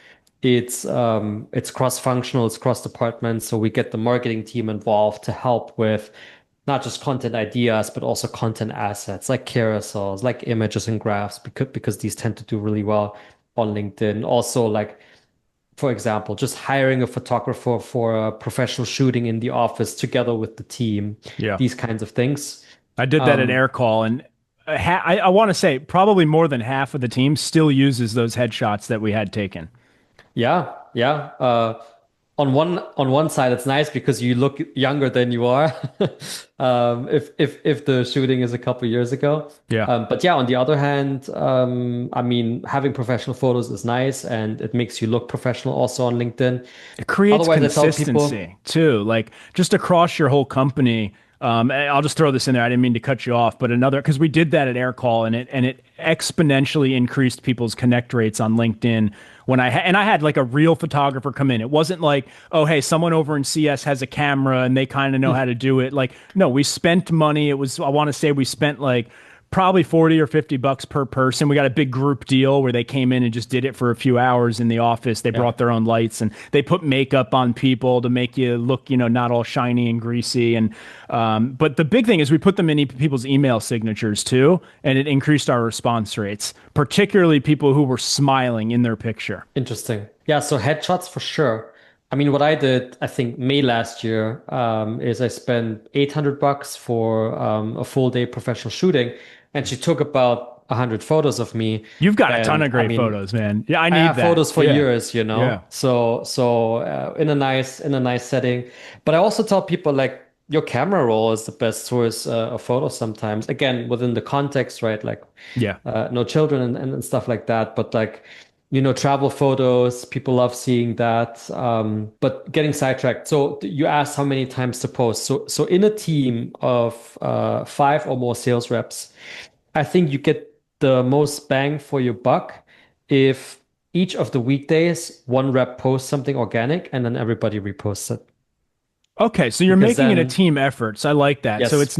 It's cross-functional, it's cross-departments. So we get the marketing team involved to help with not just content ideas, but also content assets like carousels, like images and graphs, because these tend to do really well on LinkedIn. Also, like, for example, just hiring a photographer for a professional shooting in the office together with the team. Yeah. These kinds of things. I did that at Aircall, and I want to say probably more than half of the team still uses those headshots that we had taken. Yeah. On one side, it's nice because you look younger than you are. If the shooting is a couple years ago. Yeah. But yeah, on the other hand, I mean, having professional photos is nice and it makes you look professional also on LinkedIn. It creates consistency too, like just across your whole company. I'll just throw this in there. I didn't mean to cut you off, but because we did that at Aircall and it exponentially increased people's connect rates on LinkedIn when I had like a real photographer come in. It wasn't like, oh, hey, someone over in CS has a camera and they kind of know how to do it. Like, no, we spent money. I want to say we spent like probably 40 or 50 bucks per person. We got a big group deal where they came in and just did it for a few hours in the office. They brought their own lights and they put makeup on people to make you look, not all shiny and greasy. And but the big thing is we put them in people's email signatures too, and it increased our response rates, particularly people who were smiling in their picture. Interesting. Yeah, so headshots for sure. I mean, what I did, I think May last year, is I spent $800 for a full day professional shooting, and she took about 100 photos of me. You've got a ton And of I great mean, photos, man. Yeah, I I need have that. photos for Yeah. years, Yeah. So in a nice setting. But I also tell people like your camera roll is the best source of photos sometimes. Again, within the context, right? Like Yeah. no children and stuff like that. But like, travel photos, people love seeing that. But getting sidetracked. So you asked how many times to post. So in a team of 5 or more sales reps, I think you get the most bang for your buck if each of the weekdays one rep posts something organic and then everybody reposts it. Okay, so you're Because making it a then, team effort. So I like that. So yes,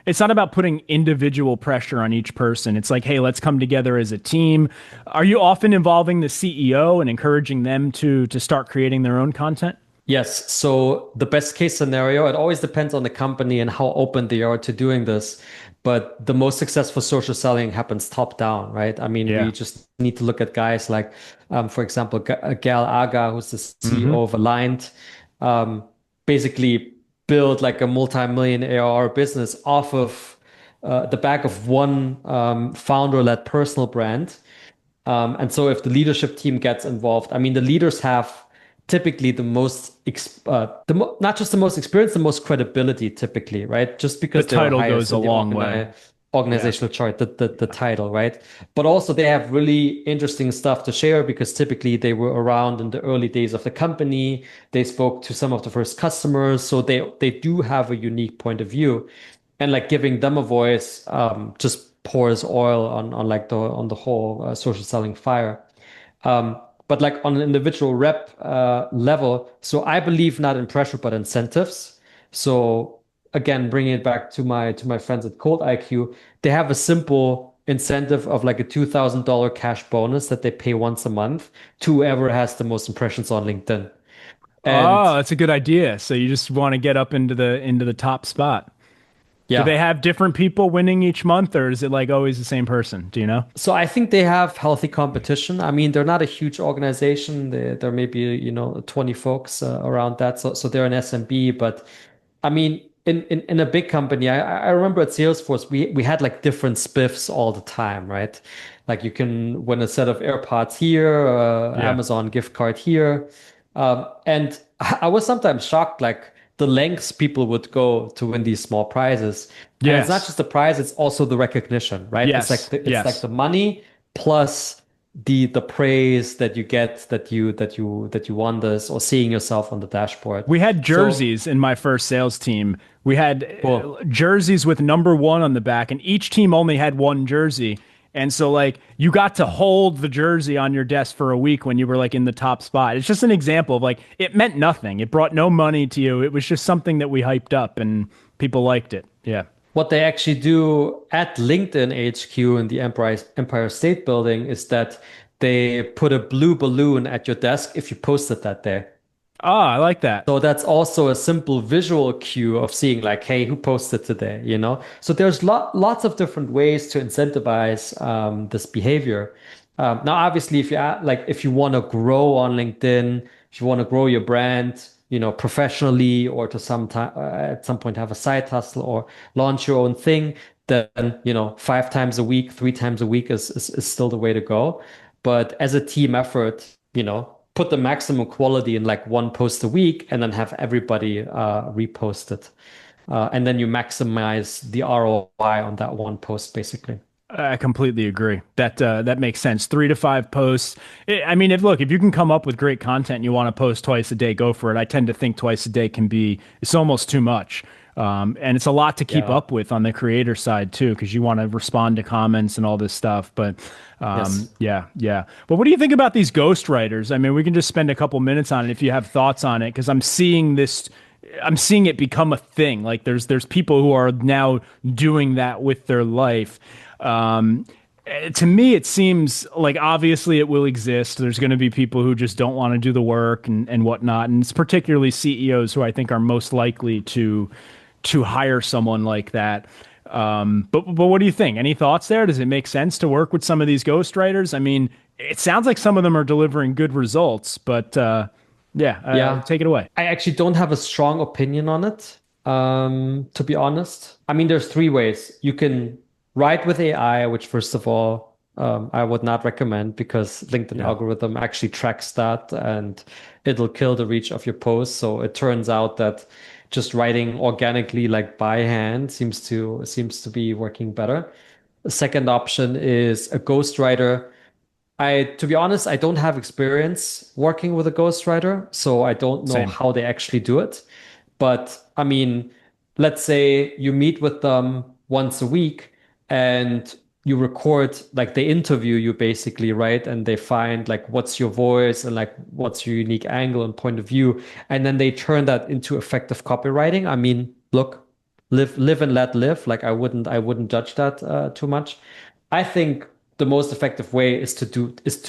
it's not about putting individual pressure on each person. It's like, hey, let's come together as a team. Are you often involving the CEO and encouraging them to start creating their own content? yes. So the best case scenario, it always depends on the company and how open they are to doing this. But the most successful social selling happens top down, right? I mean, Yeah. we just need to look at guys like, for example, Gal Aga, who's the Hmm. CEO of Aligned, um, basically build like a multi-million ARR business off of the back of one founder-led personal brand. And so if the leadership team gets involved, I mean, the leaders have typically the most, not just the most experience, the most credibility typically, right? Just The because they were title goes highest a in the long way. Yeah. organizational chart, the title, right? But also they have really interesting stuff to share because typically they were around in the early days of the company. They spoke to some of the first customers. So they do have a unique point of view. And like giving them a voice just pours oil on like the whole social selling fire. But like on an individual rep level, so I believe not in pressure but incentives. So again, bringing it back to my friends at Cold IQ, they have a simple incentive of like a $2,000 cash bonus that they pay once a month to whoever has the most impressions on LinkedIn. And Oh, that's a good idea. So you just want to get up into the top spot. Do yeah, they have different people winning each month, or is it like always the same person? Do you know? so I think they have healthy competition. I mean, they're not a huge organization. There may be, 20 folks around that. So they're an SMB, but I mean, in a big company, I remember at Salesforce, we had like different spiffs all the time, right? Like you can win a set of AirPods here, Yeah. Amazon gift card here. And I was sometimes shocked, like the lengths people would go to win these small prizes. And it's not Yes. just the prize, it's also the recognition, right? It's like Yes. the Yes. money plus the praise that you get that you won this or seeing yourself on the dashboard. We had So jerseys in my first sales team. We had cool. jerseys with number one on the back, and each team only had one jersey. And so, like, you got to hold the jersey on your desk for a week when you were like in the top spot. It's just an example of like, it meant nothing. It brought no money to you. It was just something that we hyped up and people liked it. Yeah. What they actually do at LinkedIn HQ in the Empire State Building is that they put a blue balloon at your desk if you posted that day. Ah, I like that. So that's also a simple visual cue of seeing like, hey, who posted today, So there's lots of different ways to incentivize this behavior. Now, obviously, if you want to grow on LinkedIn, if you want to grow your brand, professionally or to some time at some point have a side hustle or launch your own thing, then 5 times a week, 3 times a week is still the way to go. But as a team effort, put the maximum quality in like one post a week and then have everybody repost it. And then you maximize the ROI on that one post, basically. I completely agree. That makes sense. 3 to 5 posts. I mean, if you can come up with great content and you want to post twice a day, go for it. I tend to think twice a day it's almost too much. And it's a lot to keep Yeah. up with on the creator side too, because you want to respond to comments and all this stuff. But Yes. yeah, yeah. But what do you think about these ghostwriters? I mean, we can just spend a couple minutes on it if you have thoughts on it, because I'm seeing it become a thing. Like there's people who are now doing that with their life. To me, it seems like obviously it will exist. There's going to be people who just don't want to do the work and whatnot. And it's particularly CEOs who I think are most likely to hire someone like that. But what do you think? Any thoughts there? Does it make sense to work with some of these ghostwriters? I mean, it sounds like some of them are delivering good results, but Yeah. Take it away. I actually don't have a strong opinion on it, to be honest. I mean, there's three ways. You can write with AI, which first of all, I would not recommend because LinkedIn algorithm actually tracks that and it'll kill the reach of your post. So it turns out that just writing organically, like by hand, seems to be working better. The second option is a ghostwriter. To be honest, I don't have experience working with a ghostwriter, so I don't know how they actually do it. But I mean, let's say you meet with them once a week and you record, like they interview you basically, right? And they find like what's your voice and like what's your unique angle and point of view. And then they turn that into effective copywriting. I mean, look, live and let live. Like I wouldn't judge that too much. I think the most effective way is to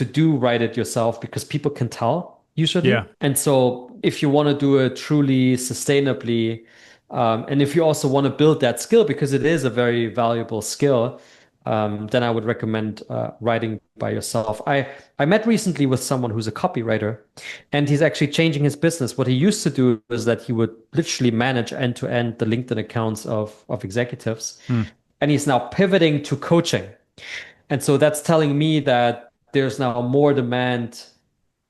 do write it yourself because people can tell usually. Yeah. And so if you want to do it truly sustainably, and if you also want to build that skill because it is a very valuable skill, then I would recommend writing by yourself. I met recently with someone who's a copywriter, and he's actually changing his business. What he used to do is that he would literally manage end to end the LinkedIn accounts of executives, and he's now pivoting to coaching. And so that's telling me that there's now more demand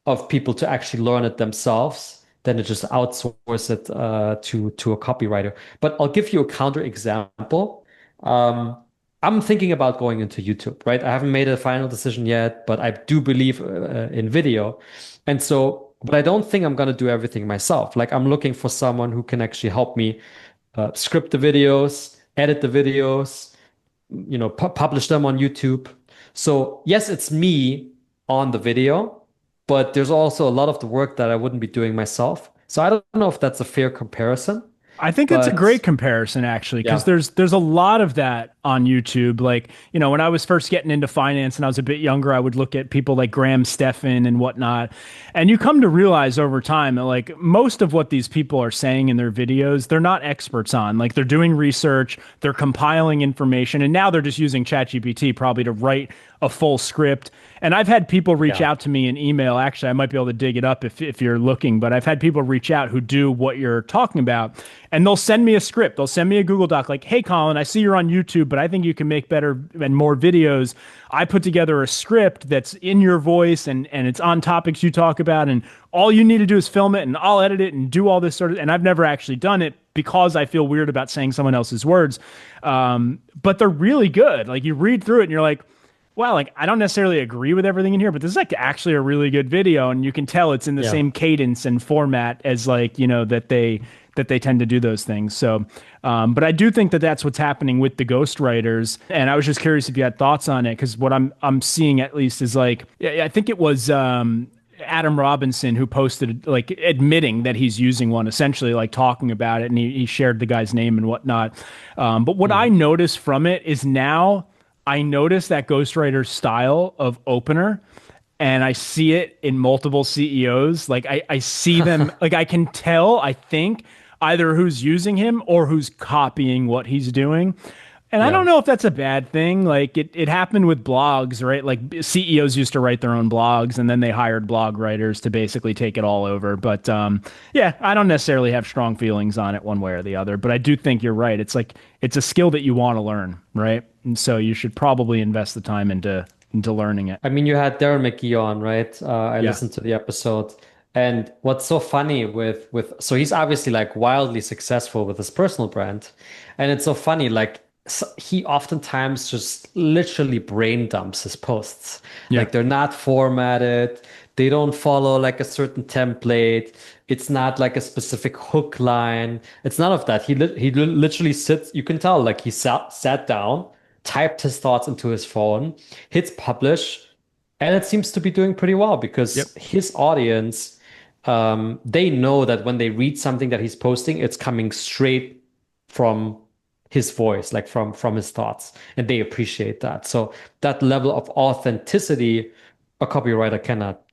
of people to actually learn it themselves than to just outsource it to a copywriter. But I'll give you a counter example. I'm thinking about going into YouTube, right? I haven't made a final decision yet, but I do believe in video. And so, but I don't think I'm going to do everything myself. Like I'm looking for someone who can actually help me script the videos, edit the videos, publish them on YouTube. So yes, it's me on the video, but there's also a lot of the work that I wouldn't be doing myself. So I don't know if that's a fair comparison. I think that's a great comparison, actually, because there's a lot of that on YouTube. Like, when I was first getting into finance and I was a bit younger, I would look at people like Graham Stephan and whatnot. And you come to realize over time that like most of what these people are saying in their videos, they're not experts on. Like they're doing research, they're compiling information, and now they're just using ChatGPT probably to write a full script. And I've had people reach out to me in email. Actually, I might be able to dig it up if you're looking, but I've had people reach out who do what you're talking about, and they'll send me a script. They'll send me a Google Doc like, hey, Collin, I see you're on YouTube, but I think you can make better and more videos. I put together a script that's in your voice and it's on topics you talk about, and all you need to do is film it and I'll edit it and do all this sort of, and I've never actually done it because I feel weird about saying someone else's words. But they're really good. Like you read through it and you're like, wow, like I don't necessarily agree with everything in here, but this is like actually a really good video, and you can tell it's in the same cadence and format as like, that they tend to do those things. So, but I do think that that's what's happening with the ghostwriters, and I was just curious if you had thoughts on it, because what I'm seeing at least is like, I think it was Adam Robinson who posted like admitting that he's using one, essentially like talking about it, and he shared the guy's name and whatnot. But what I noticed from it is now I notice that ghostwriter's style of opener, and I see it in multiple CEOs. Like I see them, like I can tell, I think, either who's using him or who's copying what he's doing. And I don't know if that's a bad thing. Like it happened with blogs, right? Like CEOs used to write their own blogs, and then they hired blog writers to basically take it all over. But I don't necessarily have strong feelings on it one way or the other. But I do think you're right. It's like it's a skill that you want to learn, right? And so you should probably invest the time into learning it. I mean, you had Darren McGee on, right? I listened to the episode. And what's so funny with so he's obviously like wildly successful with his personal brand. And it's so funny, like he oftentimes just literally brain dumps his posts. Like they're not formatted. They don't follow like a certain template. It's not like a specific hook line. It's none of that. He literally sits, you can tell like he sat down, typed his thoughts into his phone, hits publish, and it seems to be doing pretty well because his audience, they know that when they read something that he's posting, it's coming straight from his voice, like from his thoughts, and they appreciate that. So that level of authenticity, a copywriter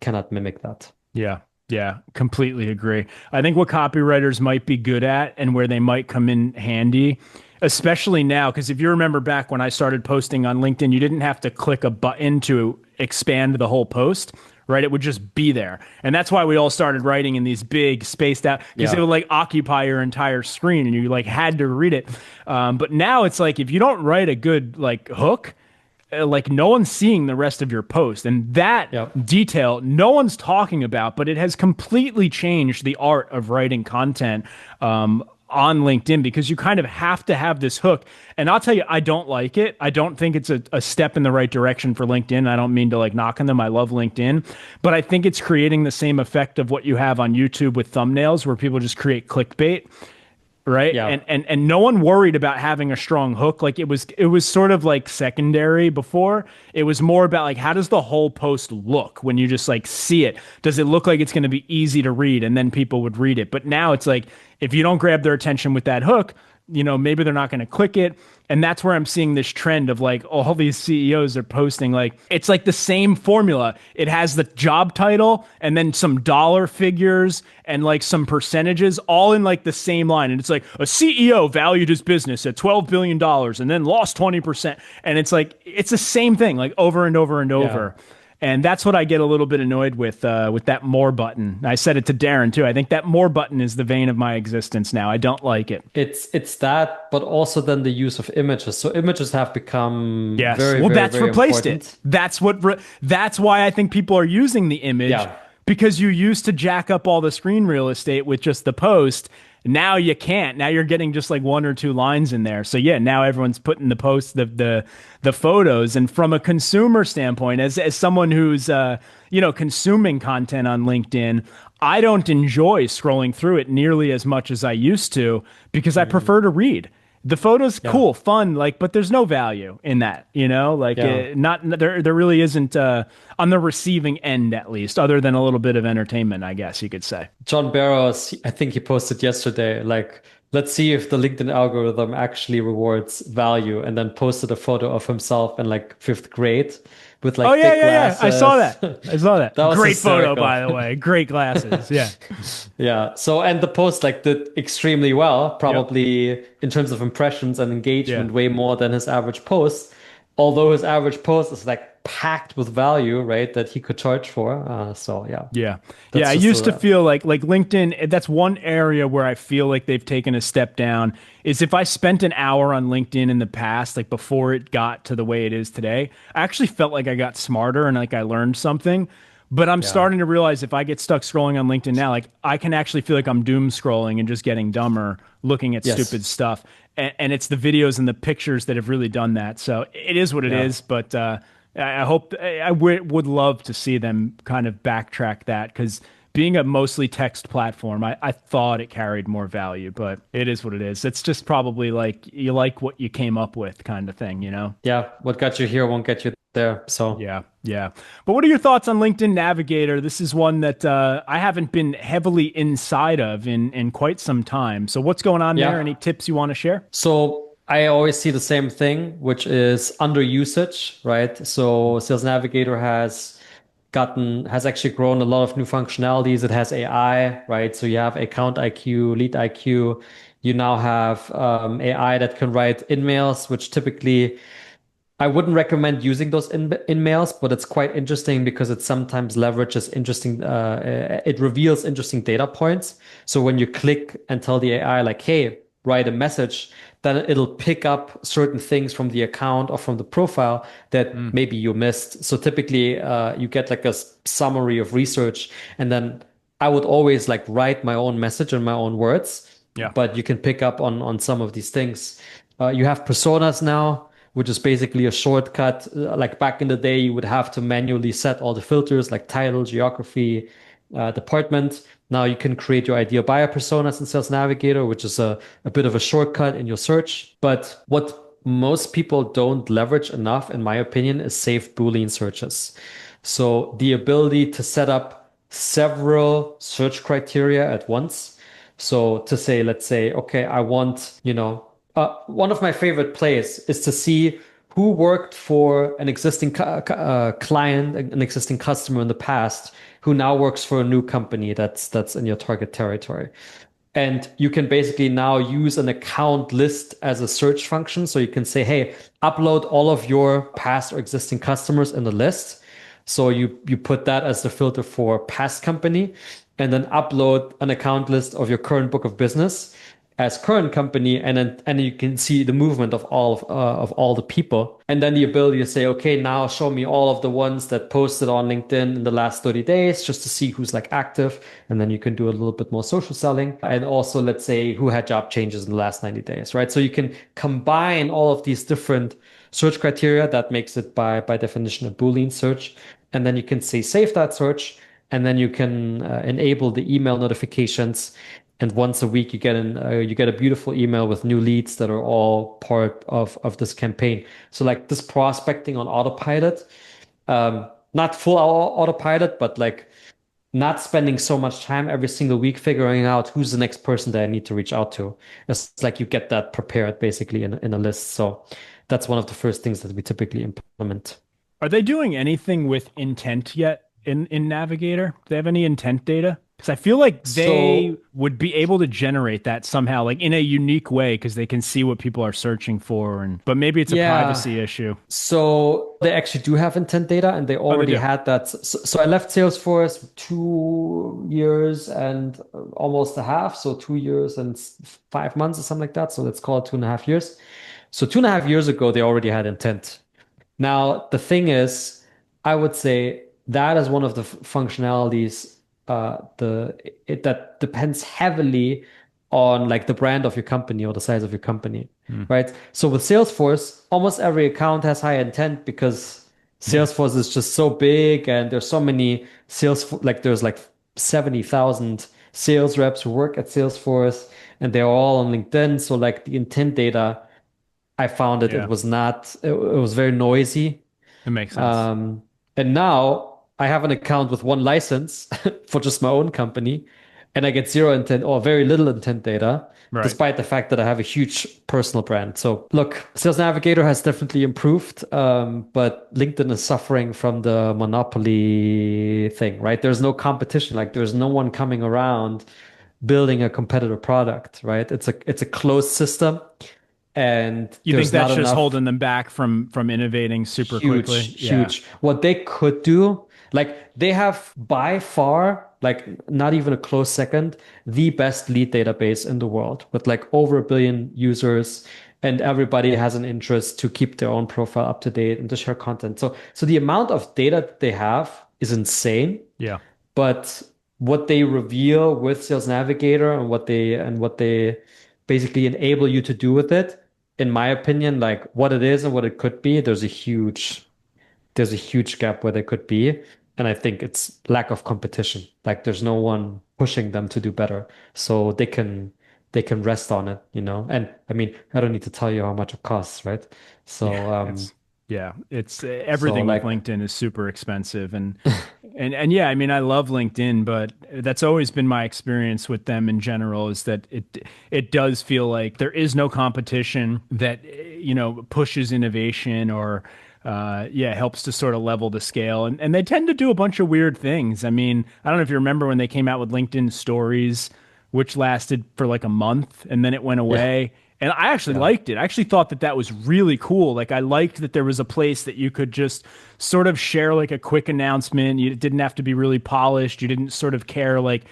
cannot mimic that. Yeah, completely agree. I think what copywriters might be good at and where they might come in handy, especially now, because if you remember back when I started posting on LinkedIn, you didn't have to click a button to expand the whole post, right? It would just be there. And that's why we all started writing in these big spaced out, because it would like occupy your entire screen and you like had to read it. But now it's like, if you don't write a good like hook, like no one's seeing the rest of your post, and that detail no one's talking about, but it has completely changed the art of writing content on LinkedIn, because you kind of have to have this hook. And I'll tell you, I don't like it. I don't think it's a step in the right direction for LinkedIn. I don't mean to like knock on them. I love LinkedIn, but I think it's creating the same effect of what you have on YouTube with thumbnails, where people just create clickbait. Right. Yeah. And no one worried about having a strong hook. Like it was sort of like secondary before. It was more about like, how does the whole post look when you just like see it? Does it look like it's going to be easy to read? And then people would read it. But now it's like, if you don't grab their attention with that hook, you know, maybe they're not going to click it. And that's where I'm seeing this trend of like all these CEOs are posting like, it's like the same formula. It has the job title and then some dollar figures and like some percentages all in like the same line. And it's like a CEO valued his business at $12 billion and then lost 20%. And it's like, it's the same thing, like over and over and over. And that's what I get a little bit annoyed with that more button. I said it to Darren too. I think that more button is the vein of my existence now. I don't like it. It's that, but also then the use of images. So images have become that's very replaced important. It. That's why I think people are using the image, because you used to jack up all the screen real estate with just the post. Now you can't. Now you're getting just like one or two lines in there. So yeah, now everyone's putting the posts, the photos. And from a consumer standpoint, as someone who's consuming content on LinkedIn, I don't enjoy scrolling through it nearly as much as I used to, because I prefer to read. The photos, cool, fun, like, but there's no value in that, you know, like there really isn't on the receiving end, at least, other than a little bit of entertainment, I guess you could say. John Barrows, I think he posted yesterday, like, let's see if the LinkedIn algorithm actually rewards value, and then posted a photo of himself in like 5th grade with like thick glasses. I saw that. That was great hysterical photo, by the way. Great glasses. Yeah. Yeah. So, and the post like did extremely well, probably in terms of impressions and engagement, way more than his average post. Although his average post is like packed with value, right, that he could charge for. Yeah. I used to feel like LinkedIn, that's one area where I feel like they've taken a step down, is if I spent an hour on LinkedIn in the past, like before it got to the way it is today, I actually felt like I got smarter and like I learned something. But I'm starting to realize if I get stuck scrolling on LinkedIn now, like I can actually feel like I'm doom scrolling and just getting dumber looking at stupid stuff. And it's the videos and the pictures that have really done that. So it is what it is. But I would love to see them kind of backtrack that, because being a mostly text platform, I thought it carried more value, but it is what it is. It's just probably like you like what you came up with kind of thing, you know? Yeah. What got you here won't get you there. So yeah. But what are your thoughts on LinkedIn Navigator? This is one that I haven't been heavily inside of in quite some time. So what's going on there? Any tips you want to share? So I always see the same thing, which is under usage, right? So Sales Navigator has actually grown a lot of new functionalities. It has AI, right? So you have account IQ, lead IQ. You now have AI that can write in-mails, which typically I wouldn't recommend using those in-mails, but it's quite interesting because it sometimes leverages it reveals interesting data points. So when you click and tell the AI like, hey, write a message, then it'll pick up certain things from the account or from the profile that maybe you missed. So typically you get like a summary of research, and then I would always like write my own message in my own words, but you can pick up on some of these things. You have personas now, which is basically a shortcut. Like back in the day, you would have to manually set all the filters like title, geography, department. Now you can create your ideal buyer personas in Sales Navigator, which is a bit of a shortcut in your search. But what most people don't leverage enough, in my opinion, is safe Boolean searches. So the ability to set up several search criteria at once. So to say, let's say, okay, I want, one of my favorite plays is to see who worked for an existing client, an existing customer in the past, who now works for a new company that's in your target territory. And you can basically now use an account list as a search function. So you can say, hey, upload all of your past or existing customers in the list. So you put that as the filter for past company, and then upload an account list of your current book of business as current company, and then you can see the movement of all the people, and then the ability to say, okay, now show me all of the ones that posted on LinkedIn in the last 30 days, just to see who's like active, and then you can do a little bit more social selling, and also let's say who had job changes in the last 90 days, right? So you can combine all of these different search criteria. That makes it by definition a Boolean search, and then you can say save that search, and then you can enable the email notifications. And once a week, you get a beautiful email with new leads that are all part of this campaign. So like this prospecting on autopilot, not full autopilot, but like not spending so much time every single week figuring out who's the next person that I need to reach out to. It's like you get that prepared basically in a list. So that's one of the first things that we typically implement. Are they doing anything with intent yet in Navigator? Do they have any intent data? Because I feel like they would be able to generate that somehow, like in a unique way, because they can see what people are searching for. But maybe it's a privacy issue. So they actually do have intent data, and they already had that. So I left Salesforce 2 years and almost a half. So 2 years and 5 months or something like that. So let's call it 2.5 years. So 2.5 years ago, they already had intent. Now, the thing is, I would say that is one of the functionalities that depends heavily on like the brand of your company or the size of your company, right? So with Salesforce, almost every account has high intent because Salesforce is just so big, and there's so many there's like 70,000 sales reps who work at Salesforce, and they're all on LinkedIn. So like the intent data, I found it was very noisy. It makes sense. And now I have an account with one license for just my own company, and I get zero intent or very little intent data, despite the fact that I have a huge personal brand. So look, Sales Navigator has definitely improved, but LinkedIn is suffering from the monopoly thing, right? There's no competition. Like there's no one coming around building a competitor product, right? It's a closed system. And you think that's just holding them back from innovating super quickly? Huge. What they could do, like they have by far, like not even a close second, the best lead database in the world with like over 1 billion users, and everybody has an interest to keep their own profile up to date and to share content. So the amount of data that they have is insane. Yeah. But what they reveal with Sales Navigator and what they basically enable you to do with it, in my opinion, like what it is and what it could be, there's a huge gap where they could be. And I think it's lack of competition. Like there's no one pushing them to do better. So they can rest on it, you know? And I mean, I don't need to tell you how much it costs, right? So it's everything with LinkedIn is super expensive. And yeah, I mean, I love LinkedIn, but that's always been my experience with them in general, is that it does feel like there is no competition that, pushes innovation or helps to sort of level the scale. And they tend to do a bunch of weird things. I mean, I don't know if you remember when they came out with LinkedIn Stories, which lasted for like a month and then it went away. Yeah. And I actually liked it. I actually thought that was really cool. Like I liked that there was a place that you could just sort of share like a quick announcement. You didn't have to be really polished. You didn't sort of care like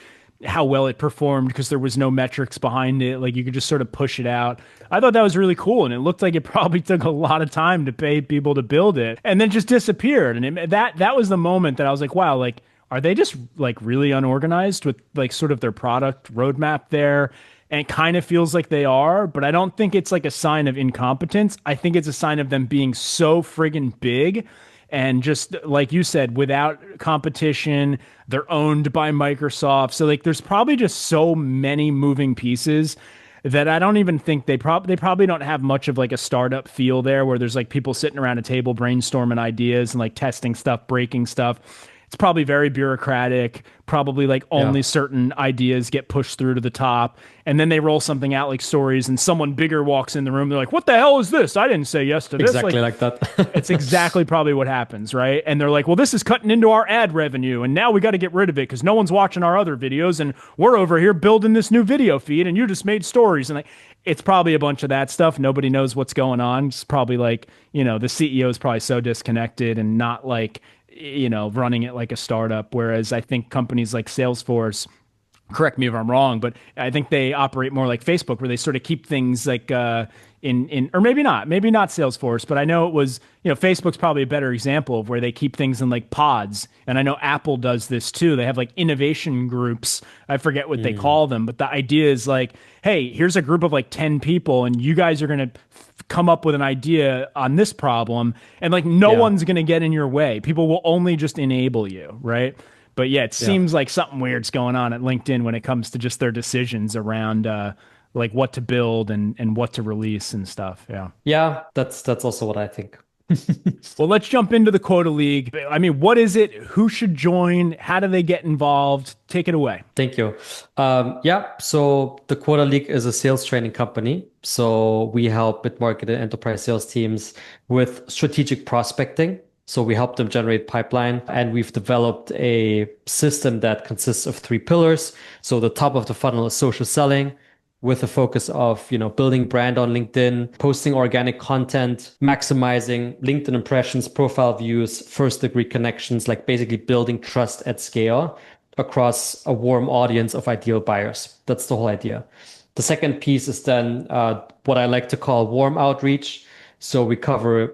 how well it performed because there was no metrics behind it. Like you could just sort of push it out. I thought that was really cool. And it looked like it probably took a lot of time to pay people to build it and then just disappeared. And that was the moment that I was like, wow, like, are they just like really unorganized with like sort of their product roadmap there? And it kind of feels like they are, but I don't think it's like a sign of incompetence. I think it's a sign of them being so friggin' big. And just like you said, without competition, they're owned by Microsoft. So like there's probably just so many moving pieces that I don't even think they probably don't have much of like a startup feel there where there's like people sitting around a table brainstorming ideas and like testing stuff, breaking stuff. It's probably very bureaucratic, probably like only certain ideas get pushed through to the top. And then they roll something out like Stories and someone bigger walks in the room. They're like, what the hell is this? I didn't say yes to this. Exactly like that. It's exactly probably what happens, right? And they're like, well, this is cutting into our ad revenue. And now we got to get rid of it because no one's watching our other videos. And we're over here building this new video feed and you just made Stories. And like, it's probably a bunch of that stuff. Nobody knows what's going on. It's probably like, the CEO is probably so disconnected and not like running it like a startup. Whereas I think companies like Salesforce, correct me if I'm wrong, but I think they operate more like Facebook, where they sort of keep things like or maybe not Salesforce, but I know it was, Facebook's probably a better example of where they keep things in like pods. And I know Apple does this too. They have like innovation groups. I forget what they call them, but the idea is like, hey, here's a group of like 10 people, and you guys are going to come up with an idea on this problem, and like no one's going to get in your way. People will only just enable you, right? But yeah, it seems like something weird's going on at LinkedIn when it comes to just their decisions around like what to build and what to release and stuff. Yeah. Yeah, that's also what I think. Well, let's jump into the Quota League. I mean, what is it? Who should join? How do they get involved? Take it away. Thank you. So the Quota League is a sales training company. So we help mid-market and enterprise sales teams with strategic prospecting. So we help them generate pipeline, and we've developed a system that consists of 3 pillars. So the top of the funnel is social selling, with a focus of, building brand on LinkedIn, posting organic content, maximizing LinkedIn impressions, profile views, first degree connections, like basically building trust at scale across a warm audience of ideal buyers. That's the whole idea. The second piece is then what I like to call warm outreach. So we cover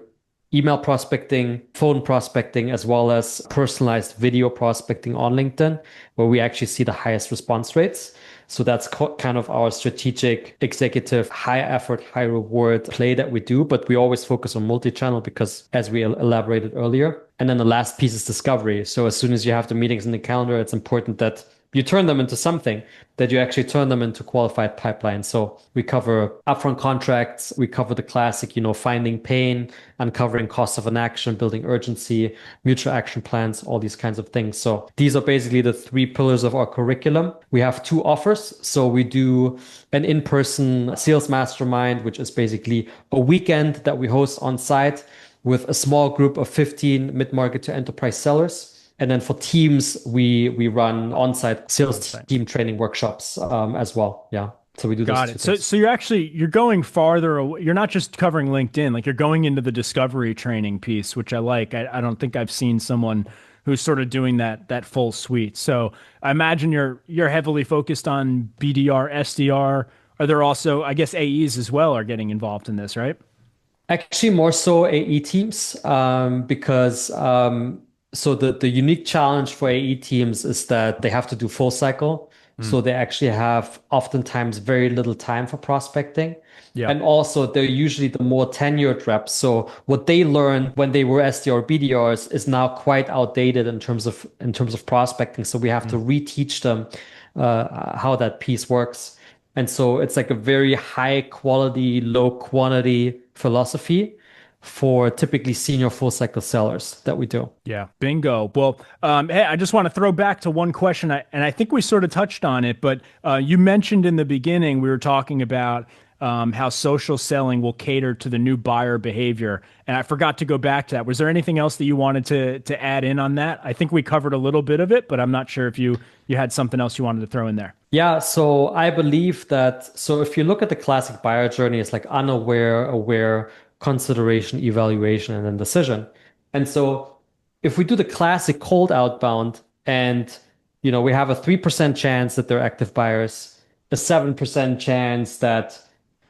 email prospecting, phone prospecting, as well as personalized video prospecting on LinkedIn, where we actually see the highest response rates. So that's kind of our strategic, executive, high effort, high reward play that we do. But we always focus on multi-channel because, as we elaborated earlier. And then the last piece is discovery. So as soon as you have the meetings in the calendar, it's important that you turn them into something, that you actually turn them into qualified pipeline. So we cover upfront contracts, we cover the classic, finding pain, uncovering cost of an action, building urgency, mutual action plans, all these kinds of things. So these are basically the 3 pillars of our curriculum. We have 2 offers. So we do an in-person sales mastermind, which is basically a weekend that we host on site with a small group of 15 mid-market to enterprise sellers. And then for teams, we run on-site sales team training workshops as well. Yeah. So we do Got it. So you're going farther away. You're not just covering LinkedIn, like you're going into the discovery training piece, which I like. I don't think I've seen someone who's sort of doing that full suite. So I imagine you're heavily focused on BDR, SDR. Are there also, I guess, AEs as well are getting involved in this, right? Actually, more so AE teams, because so the unique challenge for AE teams is that they have to do full cycle. So they actually have oftentimes very little time for prospecting. Yeah. And also they're usually the more tenured reps. So what they learned when they were SDR or BDRs is now quite outdated in terms of prospecting. So we have to reteach them how that piece works. And so it's like a very high quality, low quantity philosophy for typically senior full cycle sellers that we do. Yeah, bingo. Well, hey, I just want to throw back to one question, and I think we sort of touched on it, but you mentioned in the beginning, we were talking about how social selling will cater to the new buyer behavior. And I forgot to go back to that. Was there anything else that you wanted to add in on that? I think we covered a little bit of it, but I'm not sure if you had something else you wanted to throw in there. Yeah, so I believe that, so if you look at the classic buyer journey, it's like unaware, aware, consideration, evaluation, and then decision. And so if we do the classic cold outbound and, we have a 3% chance that they're active buyers, a 7% chance that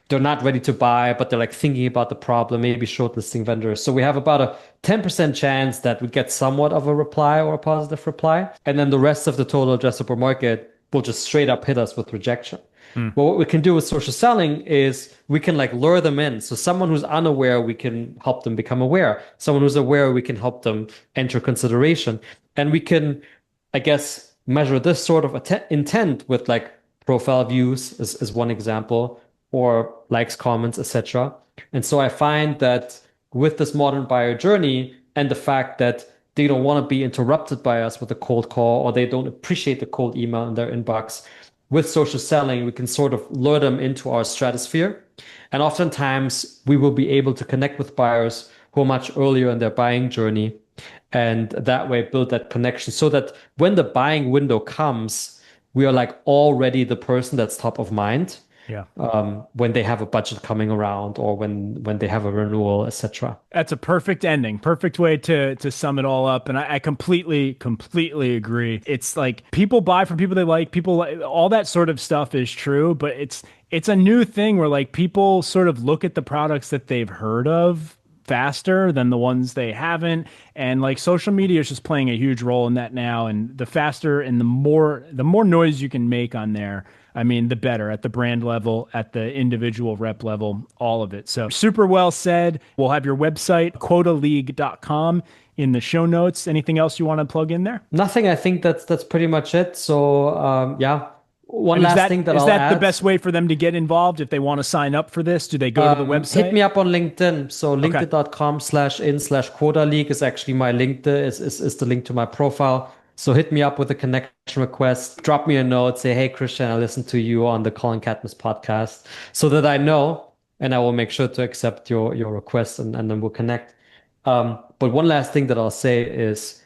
they're not ready to buy, but they're like thinking about the problem, maybe shortlisting vendors. So we have about a 10% chance that we get somewhat of a reply or a positive reply. And then the rest of the total addressable market will just straight up hit us with rejection. But what we can do with social selling is we can like lure them in. So someone who's unaware, we can help them become aware. Someone who's aware, we can help them enter consideration. And we can, I guess, measure this sort of intent with like profile views is one example, or likes, comments, etc. And so I find that with this modern buyer journey and the fact that they don't want to be interrupted by us with a cold call, or they don't appreciate the cold email in their inbox, with social selling, we can sort of lure them into our stratosphere. And oftentimes we will be able to connect with buyers who are much earlier in their buying journey, and that way build that connection so that when the buying window comes, we are like already the person that's top of mind. Yeah. When they have a budget coming around or when they have a renewal, etc. That's a perfect ending. Perfect way to sum it all up. And I completely agree. It's like people buy from people they like, all that sort of stuff is true, but it's a new thing where like people sort of look at the products that they've heard of faster than the ones they haven't. And like social media is just playing a huge role in that now. And the faster and the more noise you can make on there, I mean, the better at the brand level, at the individual rep level, all of it. So super well said. We'll have your website, quotaleague.com, in the show notes. Anything else you want to plug in there? Nothing. I think that's pretty much it. So yeah. One last thing that I'll add. Is that the best way for them to get involved if they want to sign up for this? Do they go to the website? Hit me up on LinkedIn. So linkedin.com/in/Quota League is actually my LinkedIn, is the link to my profile. So hit me up with a connection request. Drop me a note. Say, hey, Christian, I listened to you on the Collin Cadmus podcast, so that I know, and I will make sure to accept your request, and then we'll connect. But one last thing that I'll say is,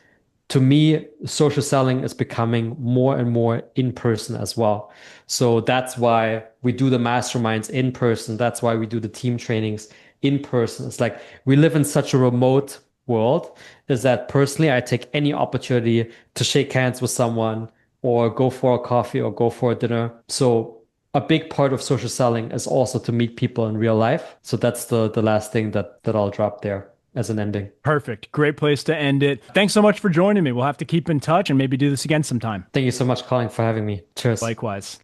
to me, social selling is becoming more and more in person as well. So that's why we do the masterminds in person. That's why we do the team trainings in person. It's like we live in such a remote world, is that personally, I take any opportunity to shake hands with someone or go for a coffee or go for a dinner. So a big part of social selling is also to meet people in real life. So that's the last thing that I'll drop there as an ending. Perfect. Great place to end it. Thanks so much for joining me. We'll have to keep in touch and maybe do this again sometime. Thank you so much, Collin, for having me. Cheers. Likewise.